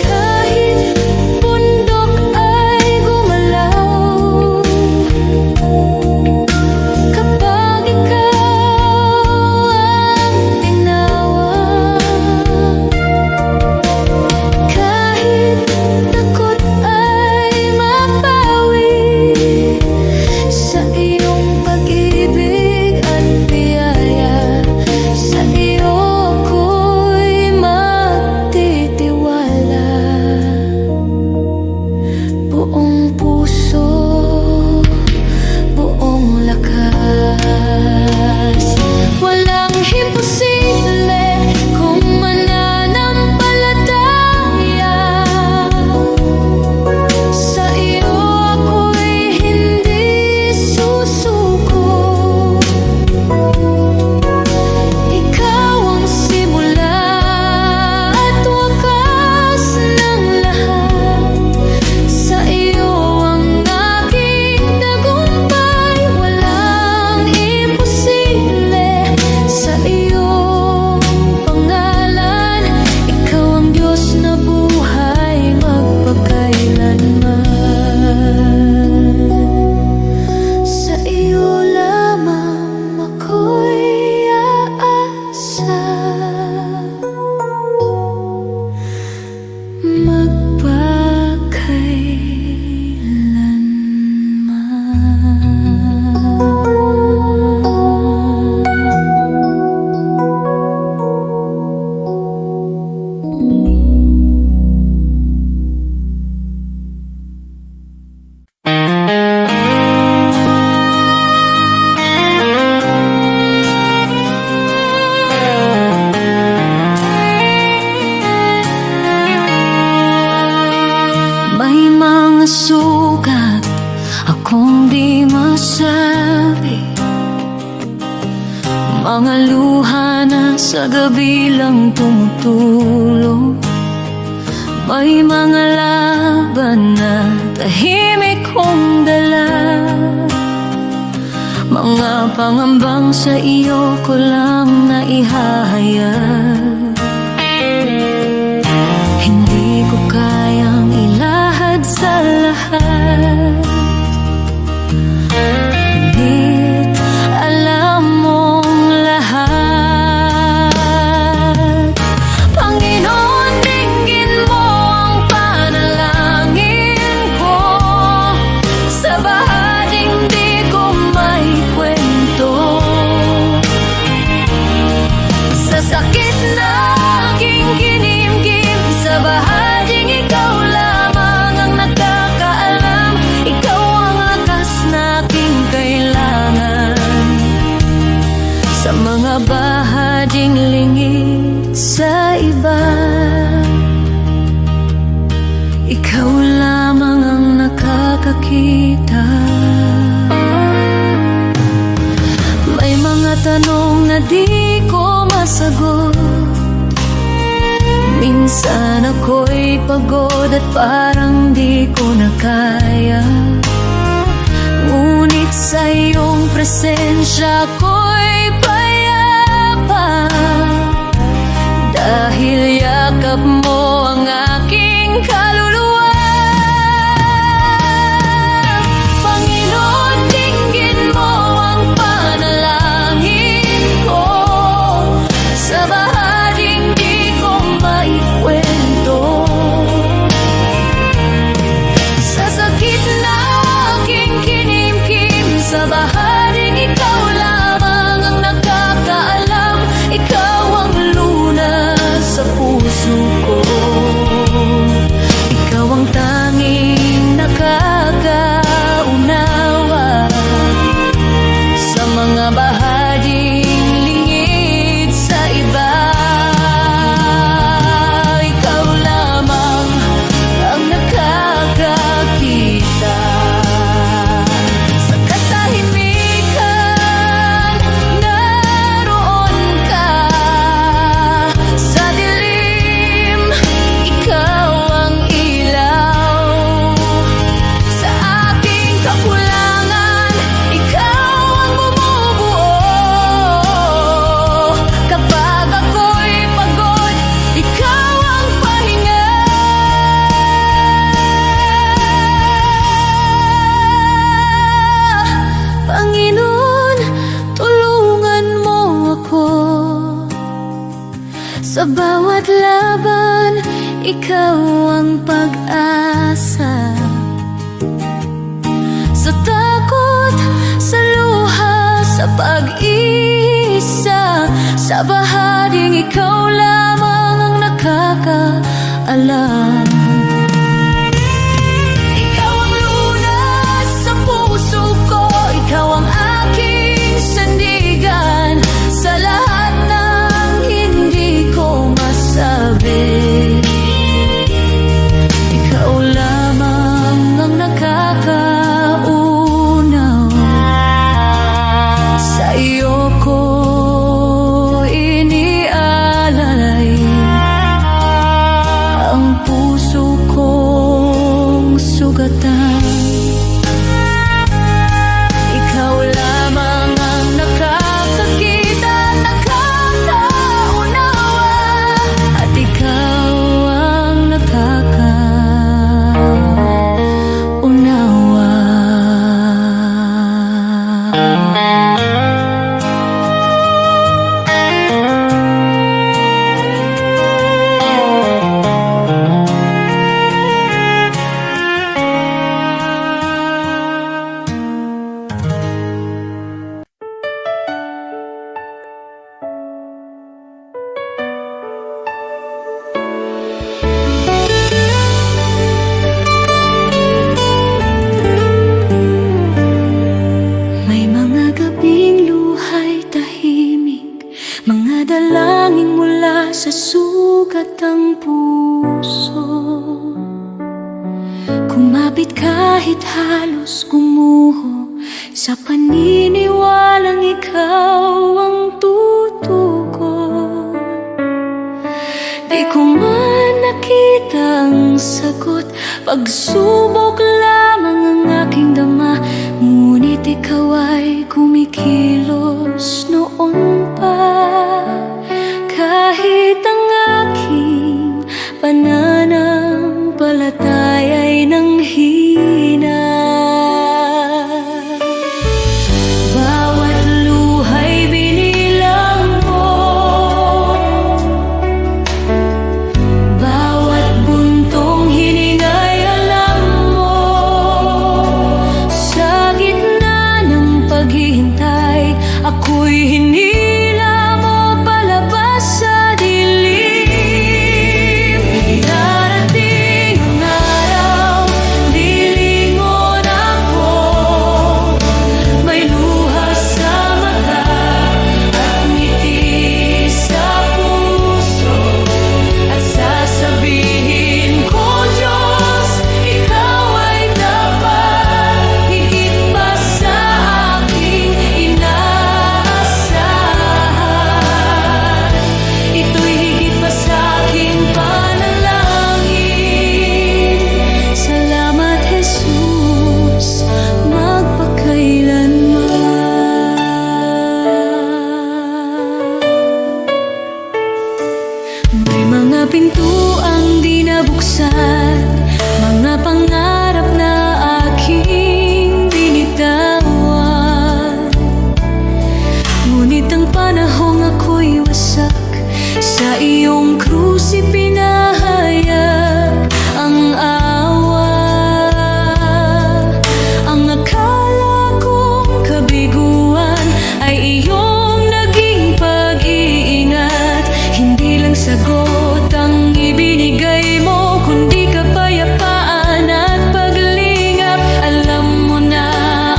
Kahit bundok ay gumalaw, kapag ikaw ang tinawag. Kahit takot ay mapawi sa iyong pag-ibig at biyaya. Sa iyo ako'y magtitiwala. Buong puso, buong lakas. Walang imposible kung mananampalataya. Sa iyo ako'y hindi susuko. Ikaw ang simula at wakas ng lahat. Sa iyo ang aking tagumpay. Walang imposible sa iyong pangalan. Ikaw ang Diyos na buhay magpakailanman. Sa iyo lamang ako'y aasa May mga sugat akong di masabi, mga luha na sa gabi lang tumutulong. May mga laban na tahimik kong dala, mga pangambang sa iyo ko lang naihahayag. Hindi ko kayang ilahad sa lahat, ngunit alam mong lahat. Panginoon, dinggin mo ang panalangin ko. Sa bahaging di ko may kwento, sa sakit na aking kinimkim, sa bahaging ikaw lamang ang nakakaalam. Ikaw ang lakas na aking kailangan. Sa mga bahaging lingid sa iba, ikaw lamang ang nakakakita. May mga tanong na di ko masagot, Minsan ako'y pagod at parang di ko na kaya, ngunit sa iyong presensya ako'y payapa, dahil yakap mo ang aking kaluluwa. Panginoon, dinggin mo ang panalangin ko sa bahaging di ko maikwento, sa sakit na aking kinimkim, sa bahaging ikaw lamang ang nakakaalam. Ikaw ang lunas sa puso ko, ikaw ang tanging nakakaunawa sa mga bahaging lingid sa iba. Ikaw lamang ang nakakakita sa katahimikan. Naroon ka sa dilim, ikaw ang ilaw sa aking kakulangan. Ikaw ang bumubuo kapag ako'y pagod. Ikaw ang pahinga. Panginoon, tulungan mo ako sa bawat laban. Ikaw ang pag-asa sa takot, sa luha, sa pag-iisa, sa bahaging ikaw lamang ang nakakaalam. Ikaw ang lunas sa puso ko, ikaw ang aking sandigan sa lahat ng hindi ko masabi. Ikaw lamang ang nakakaunaw, sa iyo ko inialalay ang puso kong sugatan. Ikaw lamang ang nakakakita, nakakaunawa, at ikaw ang nakakaunawa. May mga gabing luhay tahimik, mga dalangin mula sa sugat ang puso. Kumapit kahit halos gumuho, sa paniniwalang ikaw ang tutugon. Di ko man nakita ang sagot, pagsubok lamang ang aking dama, ngunit ikaw ay kumikilos noon pa. Kahit ang aking pananampalataya'y nanghina, bawat luha'y binilang mo, bawat buntong hininga'y alam mo. Sa gitna ng paghihintay, ako'y hinila mo palabas sa dilim. Darating ang pintuang di nabuksan, mga pangarap na aking binitawan. Ngunit ang panahong ako'y wasak, sa iyong krus ipinahayag ang awa. Ang akala kong kabiguan ay iyong naging pag-iingat. Hindi lang sagot ang ibinigay mo, kundi kapayapaan at paglingap. Alam mo na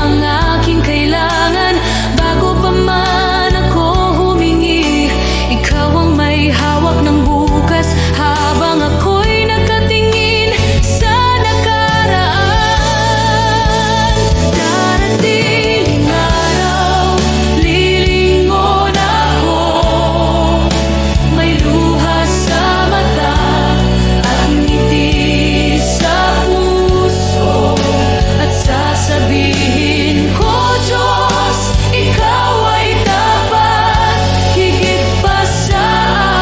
ang aking kailangan bago pa man ako humingi. Ikaw ang may hawak ng bukas habang ako'y nakatingin sa nakaraan. Darating araw, lilingon ako, may luha sa mata at ngiti sa puso, at sasabihin ko, Diyos, ikaw ay tapat, higit pa sa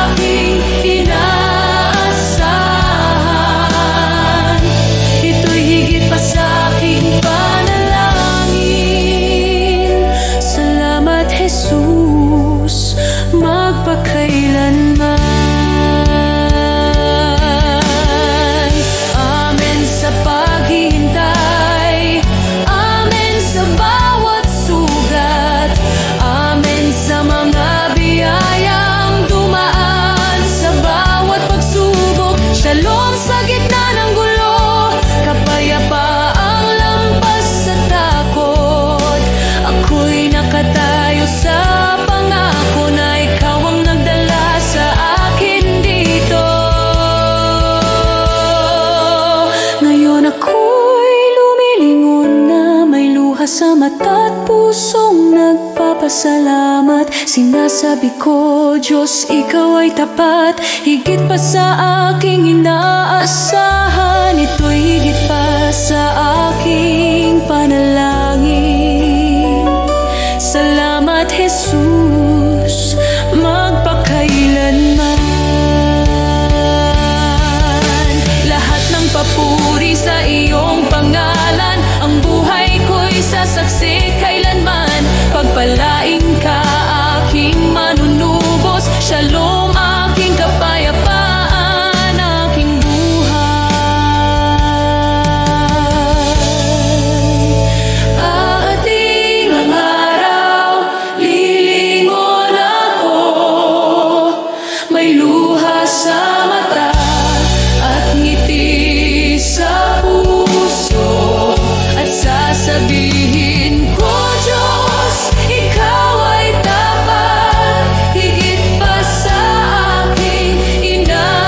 aking inaasahan. Ito'y higit pa sa aking panalangin. Salamat, Jesus, magpakailanman. Amen sa paghihintay, amen sa bawat sugat, amen sa mga biyayang dumaan sa bawat pagsubok. Shalom sa gitna ng gulo, kapayapaang lampas sa takot. Ako'y nakatayo sa pangako na ikaw ang nagdala sa akin dito. Ngayon ako'y lumilingon na may luha sa mata at pusong nagpapasalamat. Sinasabi ko, Diyos, ikaw ay tapat, higit pa sa aking inaasahan. Ito'y higit pa sa aking panalangin. Salamat, Jesus, magpakailanman. Lahat ng papuri sa iyong pangalan, ang buhay ko'y sasaksi kailanman. Pagpalain ka, aking manunubos. Shalom, aking kapayapaan, aking buhay. Aating ang araw, lilingon ako, may luha sa mata at ngiti sa puso, at sasabihin ko, Diyos, ikaw ay tapat, higit pa sa aking inaasahan.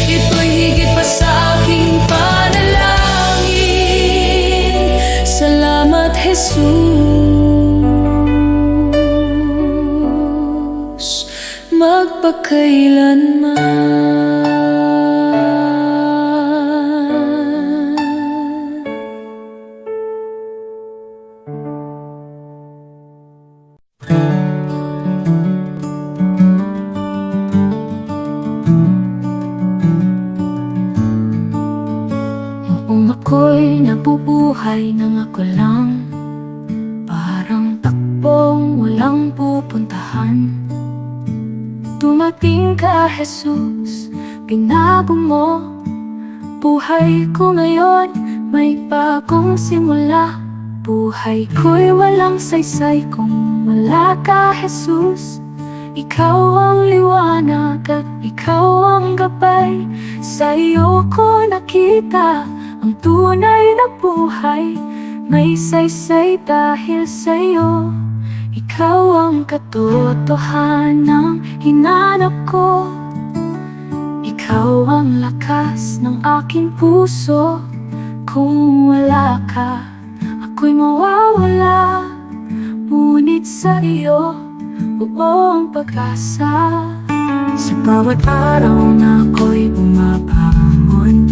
Ito'y higit pa sa aking panalangin. Salamat, Jesus, magpakailanman. Noong ako'y nabubuhay nang ako lang, parang takbong walang pupuntahan. Dumating ka, Jesus, binago mo buhay ko ngayon, may bagong simula. Buhay ko'y walang saysay kung wala ka, Jesus. Ikaw ang liwanag at ikaw ang gabay. Sa iyo ko nakita ang tunay na buhay. May saysay dahil sa iyo. Ikaw ang katotohanan hinanap ko. Ikaw ang lakas ng aking puso. Kung wala ka, ako'y mawawala. Ngunit sa iyo, buong pag-asa. Sa bawat araw na ako'y bumabangon,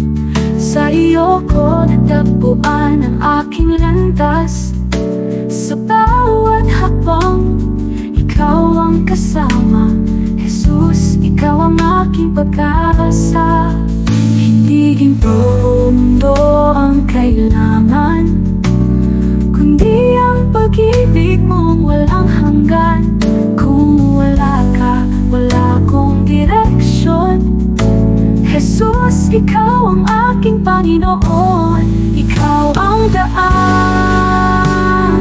sa iyo ko natagpuan ang aking landas. Sa bawat hakbang, ikaw ang kasama. pag-asa. Hindi ginto mundo ang kailangan, kundi ang pag-ibig mong walang hanggan. Kung wala ka, wala akong direksyon. Jesus, ikaw ang aking Panginoon. Ikaw ang daan,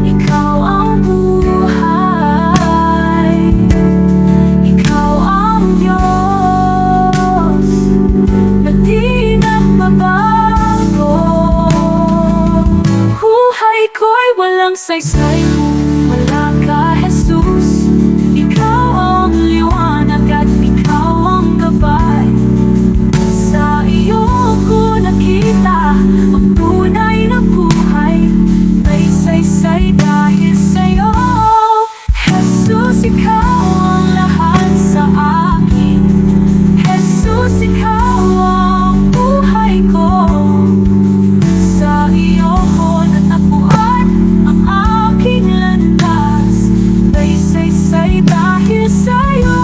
ikaw ang buhay, ikaw ang Diyos na di nagbabago. Buhay ko'y walang saysay kung wala ka, Jesus. Ikaw ang liwanag at ikaw ang gabay. Sa iyo ko nakita ang tunay na buhay. May saysay dahil sa'yo, Jesus. Ikaw ang lahat sa akin, Jesus. Ikaw ang buhay ko. Sa iyo ko natagpuan ang aking landas. May saysay dahil sa'yo.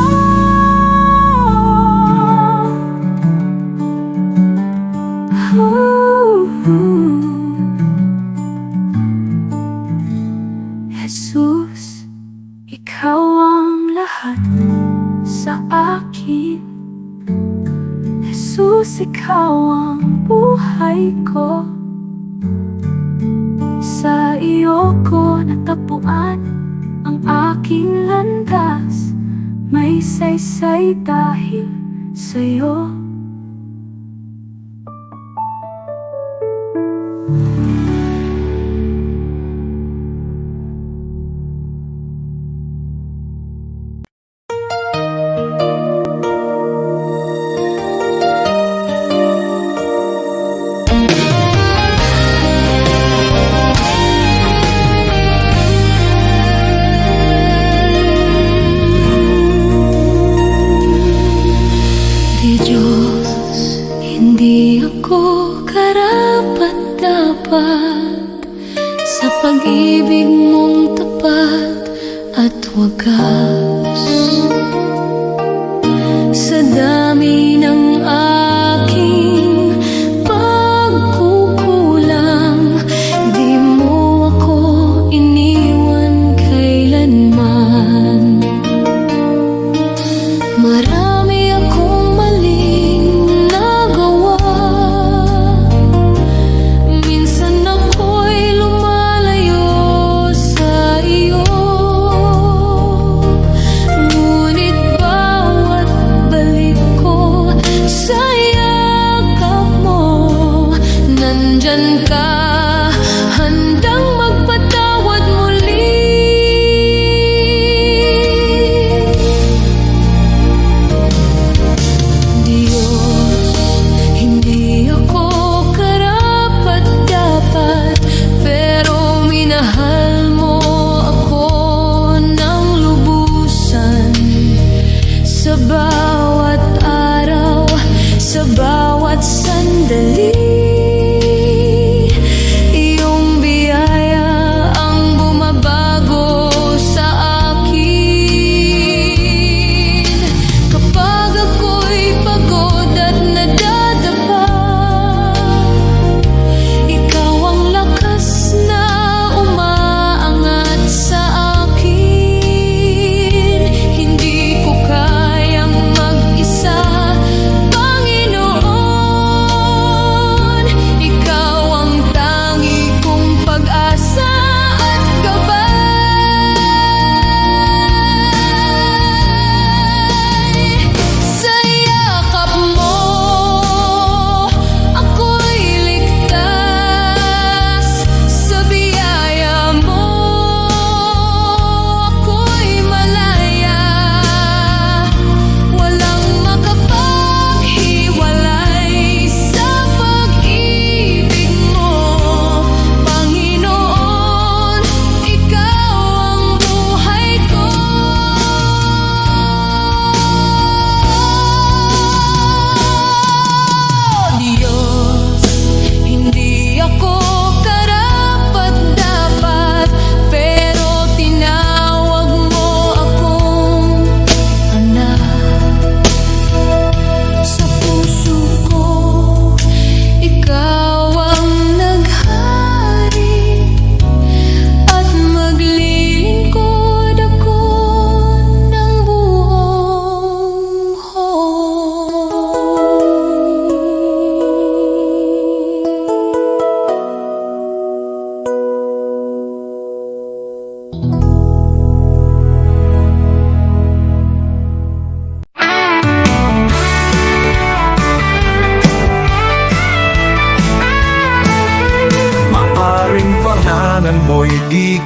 Jesus, ikaw ang lahat sa akin. Jesus, ikaw ang buhay ko. Sa iyo ko natagpuan ang aking landas. May saysay dahil sa'yo. Di Diyos, hindi ako karapat-dapat sa pag-ibig mong tapat at wagas. Sa dami ng aking pagkukulang, di mo ako iniwan kailanman. Marami akong maling nagawa. Minsan ako'y lumalayo sa iyo.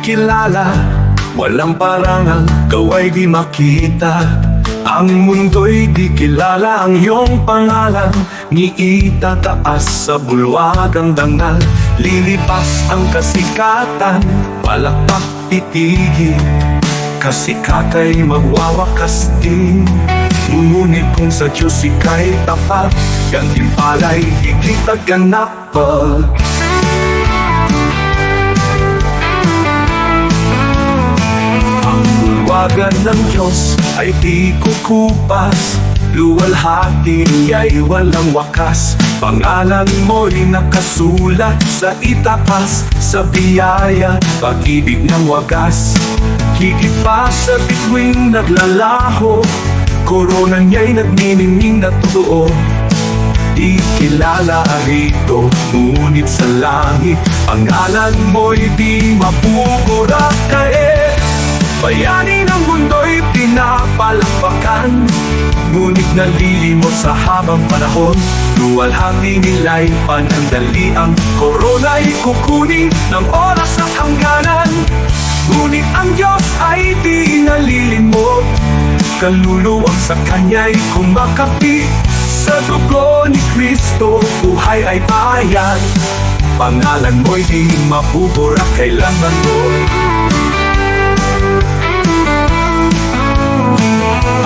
kilala, walang parangal, kaway di makita. Ang mundo'y di kilala ang iyong pangalan. Niitataas sa bulwagang dangal, lilipas ang kasikatan, palakpak titigil, kasikatay magwawakas din. Ngunit kung sa Diyos ika'y tapat, gantimpala'y ikitag ganapal. Ang bulwagan ng Diyos ay di kukupas, luwalhati niya'y walang wakas. Pangalan mo'y nakasulat sa itaas, sa biyaya, pag-ibig ng wagas. Higit pa sa bituing naglalaho, korona niya'y nagniningning na totoo. Di kilala rito, ngunit sa langit, pangalan mo'y di mapupura. Kaya bayani ng mundo'y pinapalakpakan, ngunit nalilimot sa habang panahon. Luwalhati nila'y panandaliang korona'y kukunin ng oras at hangganan. Ngunit ang Diyos ay di nalilimot, kaluluwang sa Kanya'y kumakapi. Sa dugo ni Kristo, buhay ay bayan. Pangalan mo'y di mapupura kailanman mo.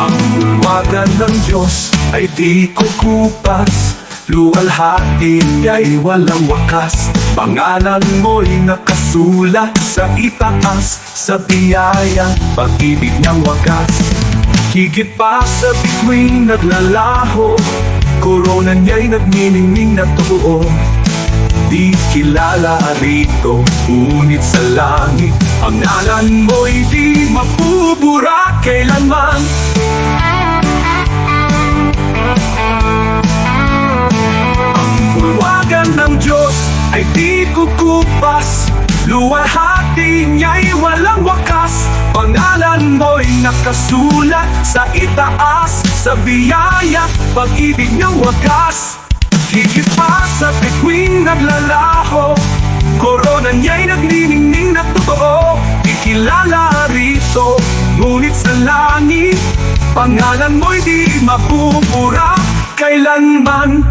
Ang bulwagan ng Diyos ay di kukupas, luwalhati niya'y walang wakas. Pangalan mo'y nakasulat sa itaas, sa biyaya, pag-ibig ng wagas. Higit pa sa bituing naglalaho, korona niya'y nagniningning na totoo. Di kilala rito, ngunit sa langit, pangalan mo'y di mapupura kailanman. Ang bulwagan ng Diyos ay di kukupas, luwalhati niya'y walang wakas. Pangalan mo'y nakasulat sa itaas, sa biyaya, pag-ibig ng wagas. Higit pa sa bituing naglalaho, korona niya'y nagniningning na totoo. Di kilala rito, ngunit sa langit, pangalan mo'y di mapupura kailanman.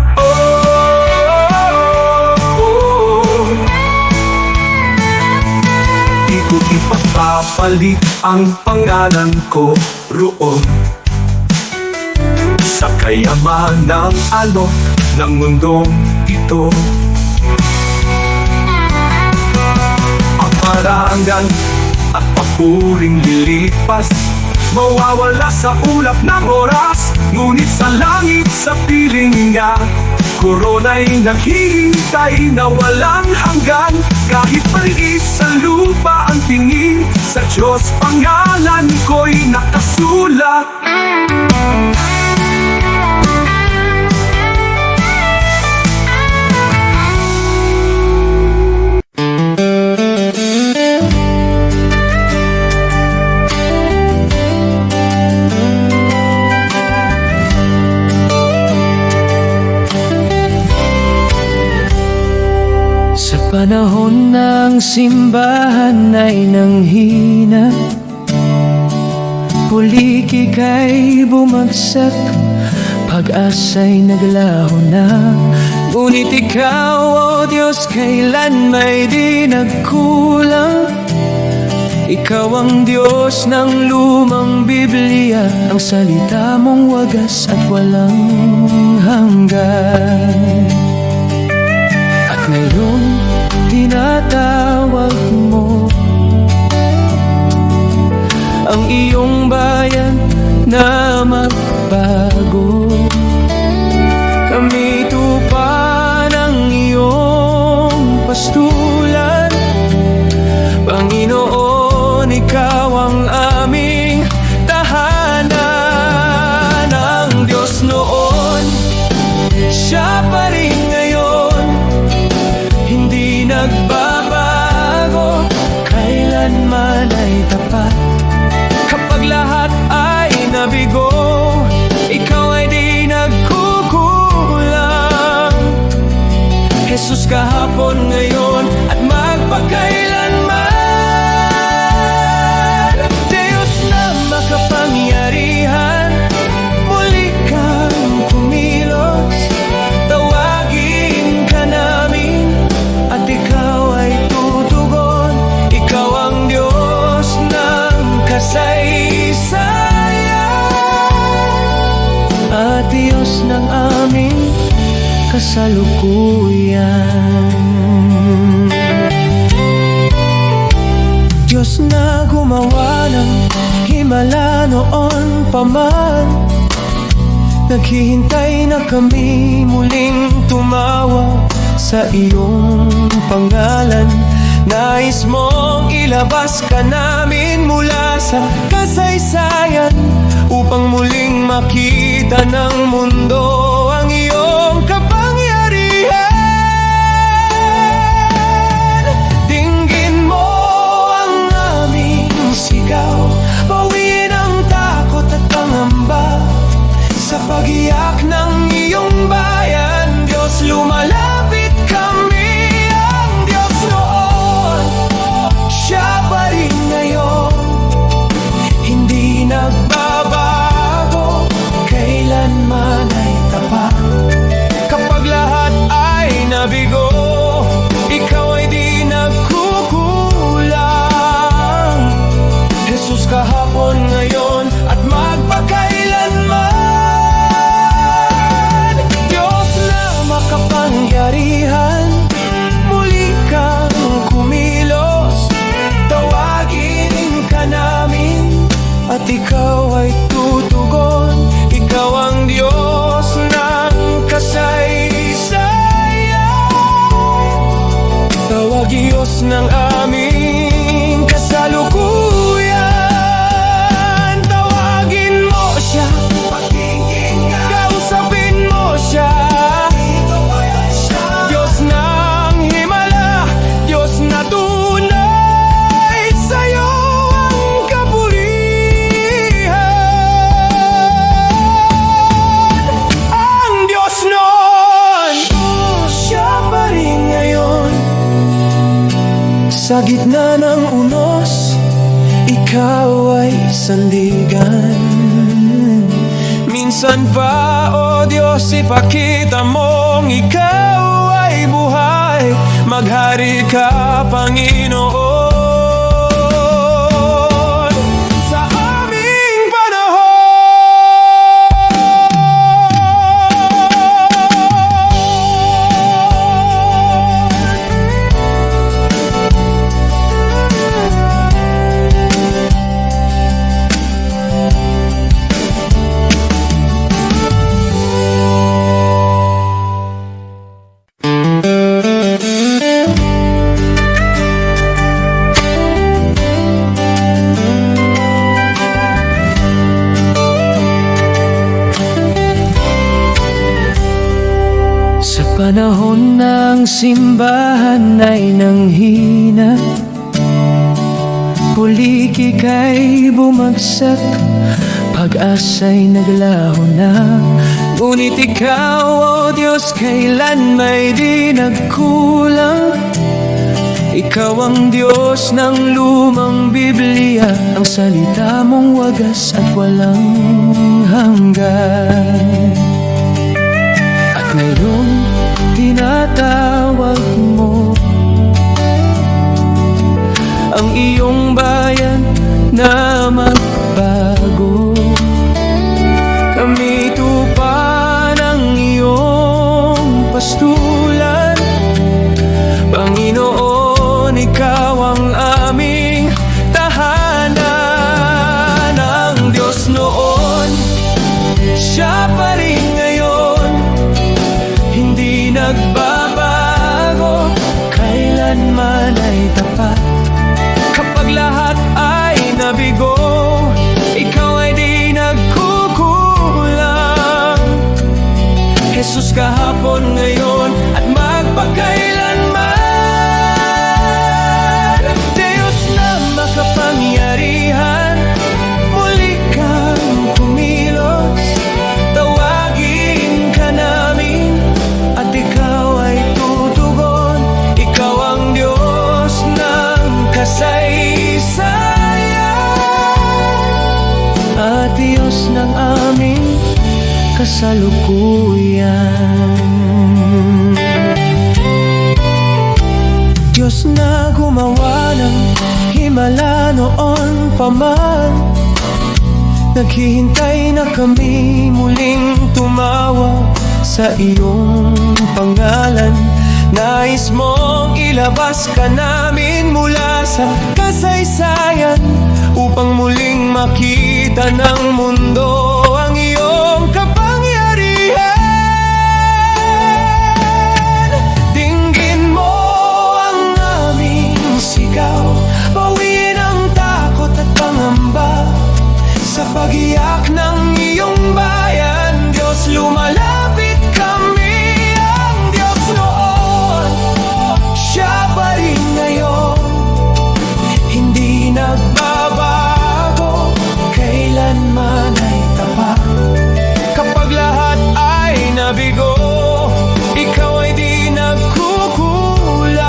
Di ko ipapapalit ang pangalan ko roon sa kayamanang alok ng mundong ito. Ang parangal at papuring lilipas, mawawala sa ulap ng oras. Ngunit sa langit, sa piling niya, korona'y naghihintay na walang hanggan. Kahit maliit sa lupa ang tingin, sa Diyos pangalan ko'y nakasulat. Panahon ng simbahan ay nanghina, pulikik ay bumagsak, pag-asa'y naglaho na. Ngunit ikaw, o Diyos, kailan may di nagkulang. Ikaw ang Diyos ng lumang Biblia, ang salita mong wagas at walang hanggan. At ngayon, tinatawag mo ang iyong bayan na magbago. Kami tupa ng iyong pastulan, Panginoon, ikaw ang aming tahanan. Ang Diyos noon, Siya pa rin ngayon, hindi nagbabago, kailanman ay tapat. Kapag lahat ay nabigo, kasalukuyan. Diyos na gumawa ng himala noon pa man, naghihintay na kami muling tumawag sa iyong pangalan. Nais mong ilabas ka namin mula sa kasaysayan, upang muling makita ng mundo ang iyong kapangyarihan. Dinggin mo ang aming sigaw, bawiin ang takot at pangamba sa pag-iyak ng iyong bayan. Diyos, lumalapit kami, ang Diyos noon, siya pa rin ngayon, hindi nagbabago, kailanman ay tapat. Kapag lahat ay nabigo, ikaw ay di nagkukulang. Jesus, kahapon, ngayon at magpakailanman. Diyos na makapangyarihan, muli kang kumilos, tawagin ka namin at ikaw ay tutugon. Ikaw ang Diyos ng kasaysayan, tawag Diyos ng aming kasalukuyan. Tawagin mo siya, kausapin mo siya. Diyos ng himala, Diyos na tunay, sa'yo ang kapurihan. Ang Diyos noon, siya pa rin ngayon. Sa gitna ng unos, ikaw ay sandigan. Minsan pa, O Diyos, ipakita mong ikaw ay buhay. Maghari ka, Panginoon, sa aming panahon. Sa panahon ng simbahan ay nanghina, pulik ika'y bumagsak, pag-asa'y naglaho na. Ngunit ikaw, O Diyos, kailan may di nagkulang. Ikaw ang Diyos ng lumang Biblia, ang salita mong wagas at walang hanggan. At ngayon, tinatawag mo ang iyong bayan na magbago. Kami tupa ng iyong pastulan, Panginoon, ikaw ang aming tahanan. Ang Diyos noon, siya pa rin ngayon, hindi nagbabago, kailanman ay tapat. Kapag lahat ay nabigo, ikaw ay di nagkukulang. Jesus, kahapon, ngayon at magpakailanman. Diyos na makapangyarihan, muli kang kumilos, tawagin ka namin at ikaw ay tutugon. Ikaw ang Diyos ng kasaysayan at Diyos ng aming kasalukuyan. Diyos na gumawa ng himala noon pa man, naghihintay na kami muling tumawag sa iyong pangalan. Nais mong ilabas ka namin mula sa kasaysayan, upang muling makita ng mundo ang iyong kapangyarihan. Dinggin mo ang aming sigaw, bawiin ang takot at pangamba. Sa pag-iyak ng iyong bayan, Diyos, lumalapit kami. Ang Diyos noon, Siya pa rin ngayon, hindi nagbabago, kailanman ay tapat. Kapag lahat ay nabigo, Ikaw ay di nagkukulang.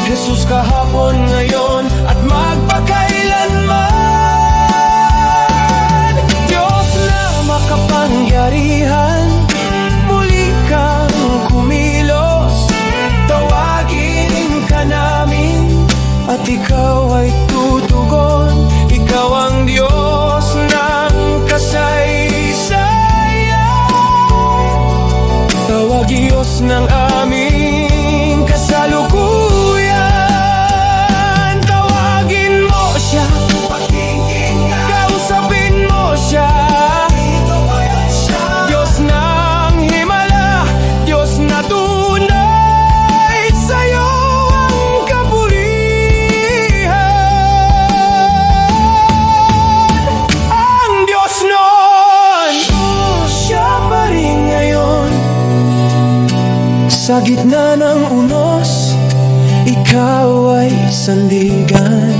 Jesus, kahapon, ngayon at magpakailanman. Diyos na makapangyarihan, muli kang kumilos. Tawagin ka namin at Ikaw ay tutugon. Ikaw ang Diyos ng kasaysayan. Tawag Diyos ng aming kasalukuyan. Tawagin mo Siya, pakinggan, kausapin mo Siya. Diyos ng himala, Diyos na tunay, sa'yo ang kapulihan. Ang Diyos noon, Siya pa rin ngayon. Sa gitna ng unos, Ikaw ay sandigan.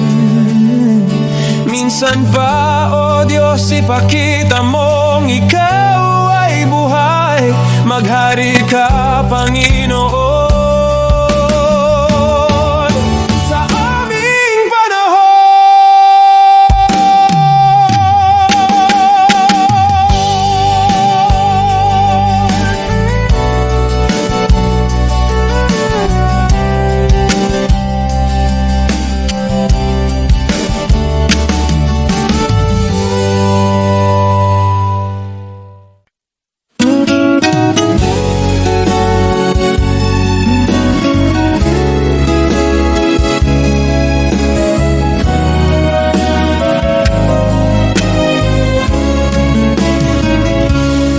Minsan pa, O Diyos, ipakita mong Ikaw ay buhay. Maghari ka, Panginoon, sa aming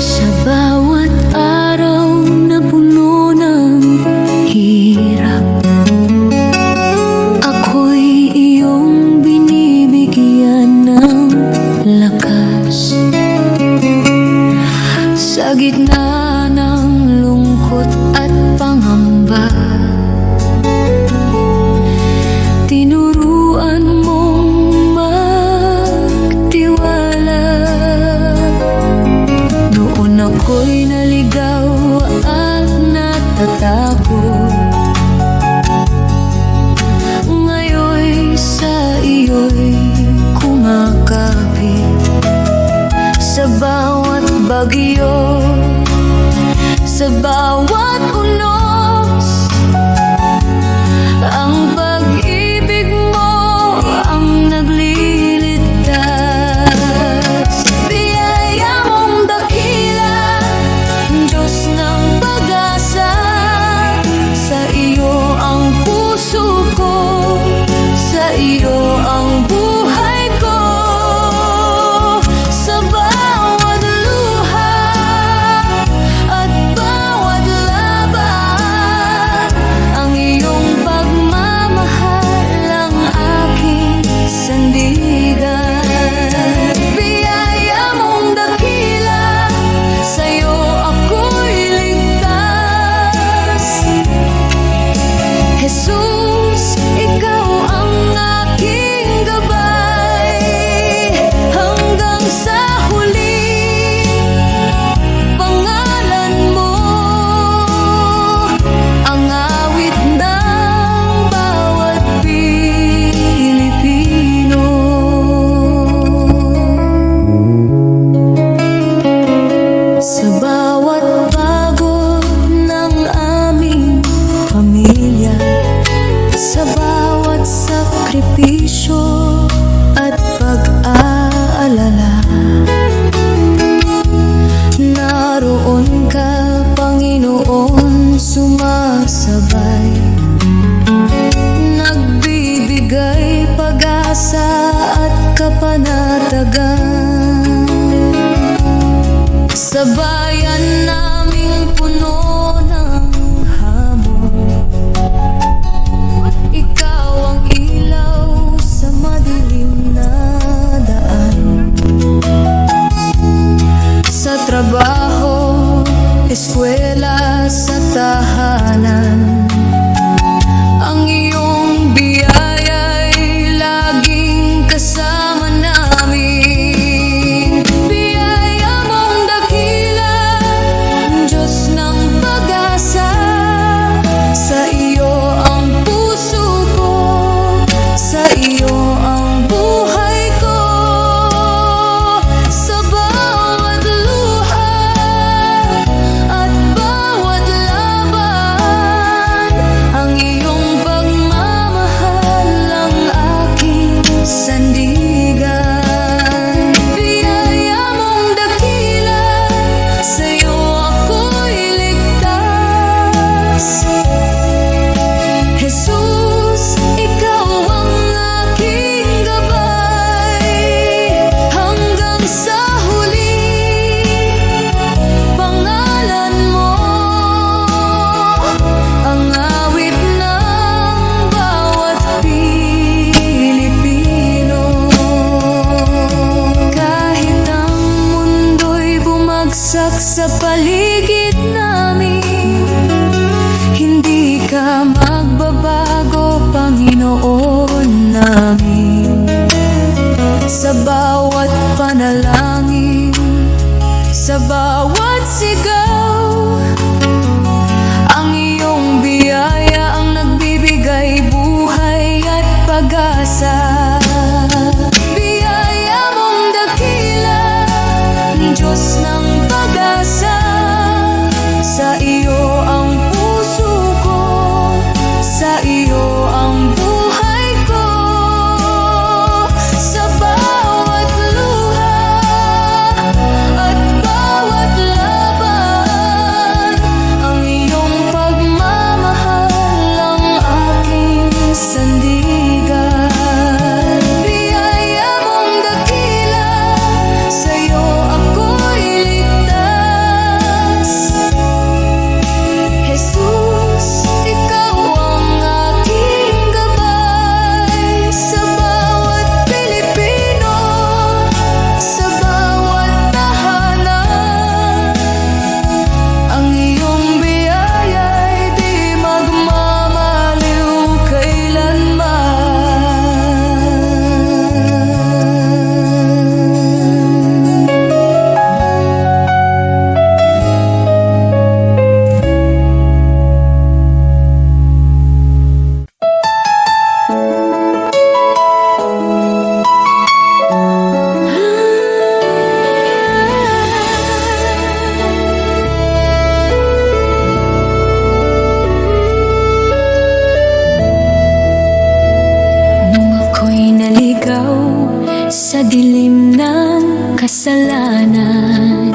Sa bawat araw na puno ng hirap, ako'y iyong binibigyan ng lakas. Sa gitna ng lungkot at pangamba, tinuruan mong magtiwala. Noon ako'y naligaw at natatakot, ngayon'y sa iyo'y kumakapit. Sa bawat bagyo, sa bawat unos, ang pag-ibig mo ang nagliligtas. Biyaya mong dakila, Diyos ng pag-asa. Sa iyo ang puso ko, sa iyo ang buhay ko. Sa bawat luha at bawat kapanatagan. Sa bayan naming puno ng hamon, ikaw ang ilaw sa madilim na daan. Sa trabaho, eskwela, sa tahanan, ang iyong biyaya'y laging kasama namin. Biyaya mong dakila, Diyos ng pag-asa. Sa iyo ang puso ko, sa iyo ang buhay ko. Sa bawat luha at bawat laban, ang iyong pagmamahal ang aking sandigan. Biyaya mong dakila, sa iyo ako'y ligtas. Jesus, ikaw ang aking gabay hanggang sa huli. Pangalan mo ang awit ng bawat Pilipino. Kahit ang mundo'y bumagsak sa paligid namin, hindi ka magbabago, Panginoon namin. Sa bawat panalangin, sa bawat sigaw, ang iyong biyaya ang nagbibigay buhay at pag-asa. Biyaya mong dakila, Diyos ng pag-asa. Sa iyo ang puso ko, sa iyo ang buhay ko. Sa bawat luha at bawat laban, ang iyong pagmamahal ang aking sandigan. Biyaya mong dakila, sa iyo ako'y ligtas. Jesus, ikaw ang aking gabay sa bawat Pilipino, sa bawat tahanan. Ang iyong biyaya'y di magmamaliw kailanman. Nung ako'y naligaw sa dilim ng kasalanan,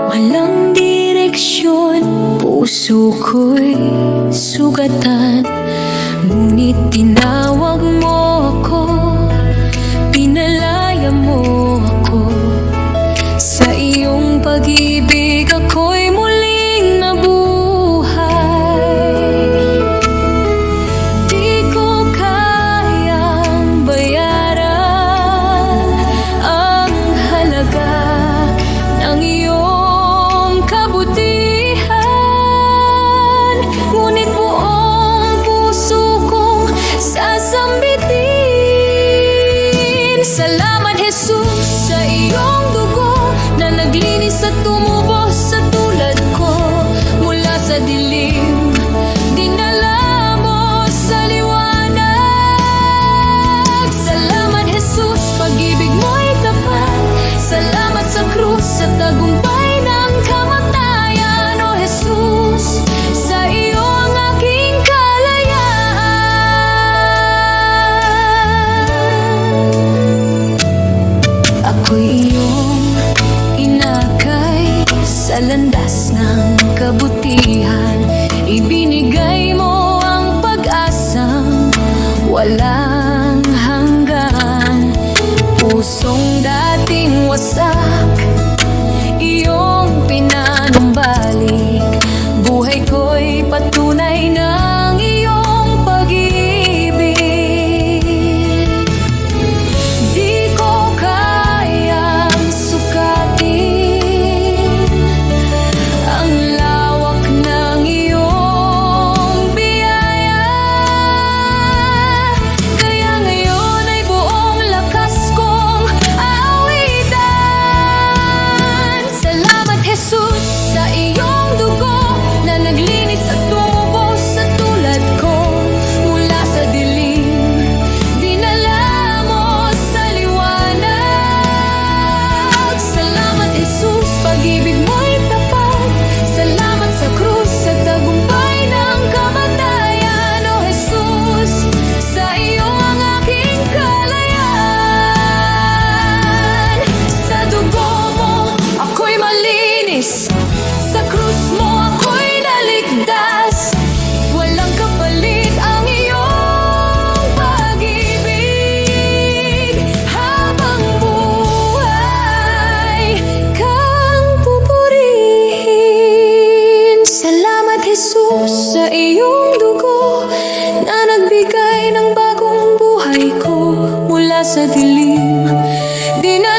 walang direksyon, puso ko'y sugatan. Ngunit tinawag mo ako, pinalaya mo ako. Sa iyong pag-ibig ako'y muling nabuhay. Di ko kayang bayaran ang halaga ng iyong kabutihan. Ngunit buong puso kong sa dilim. Di na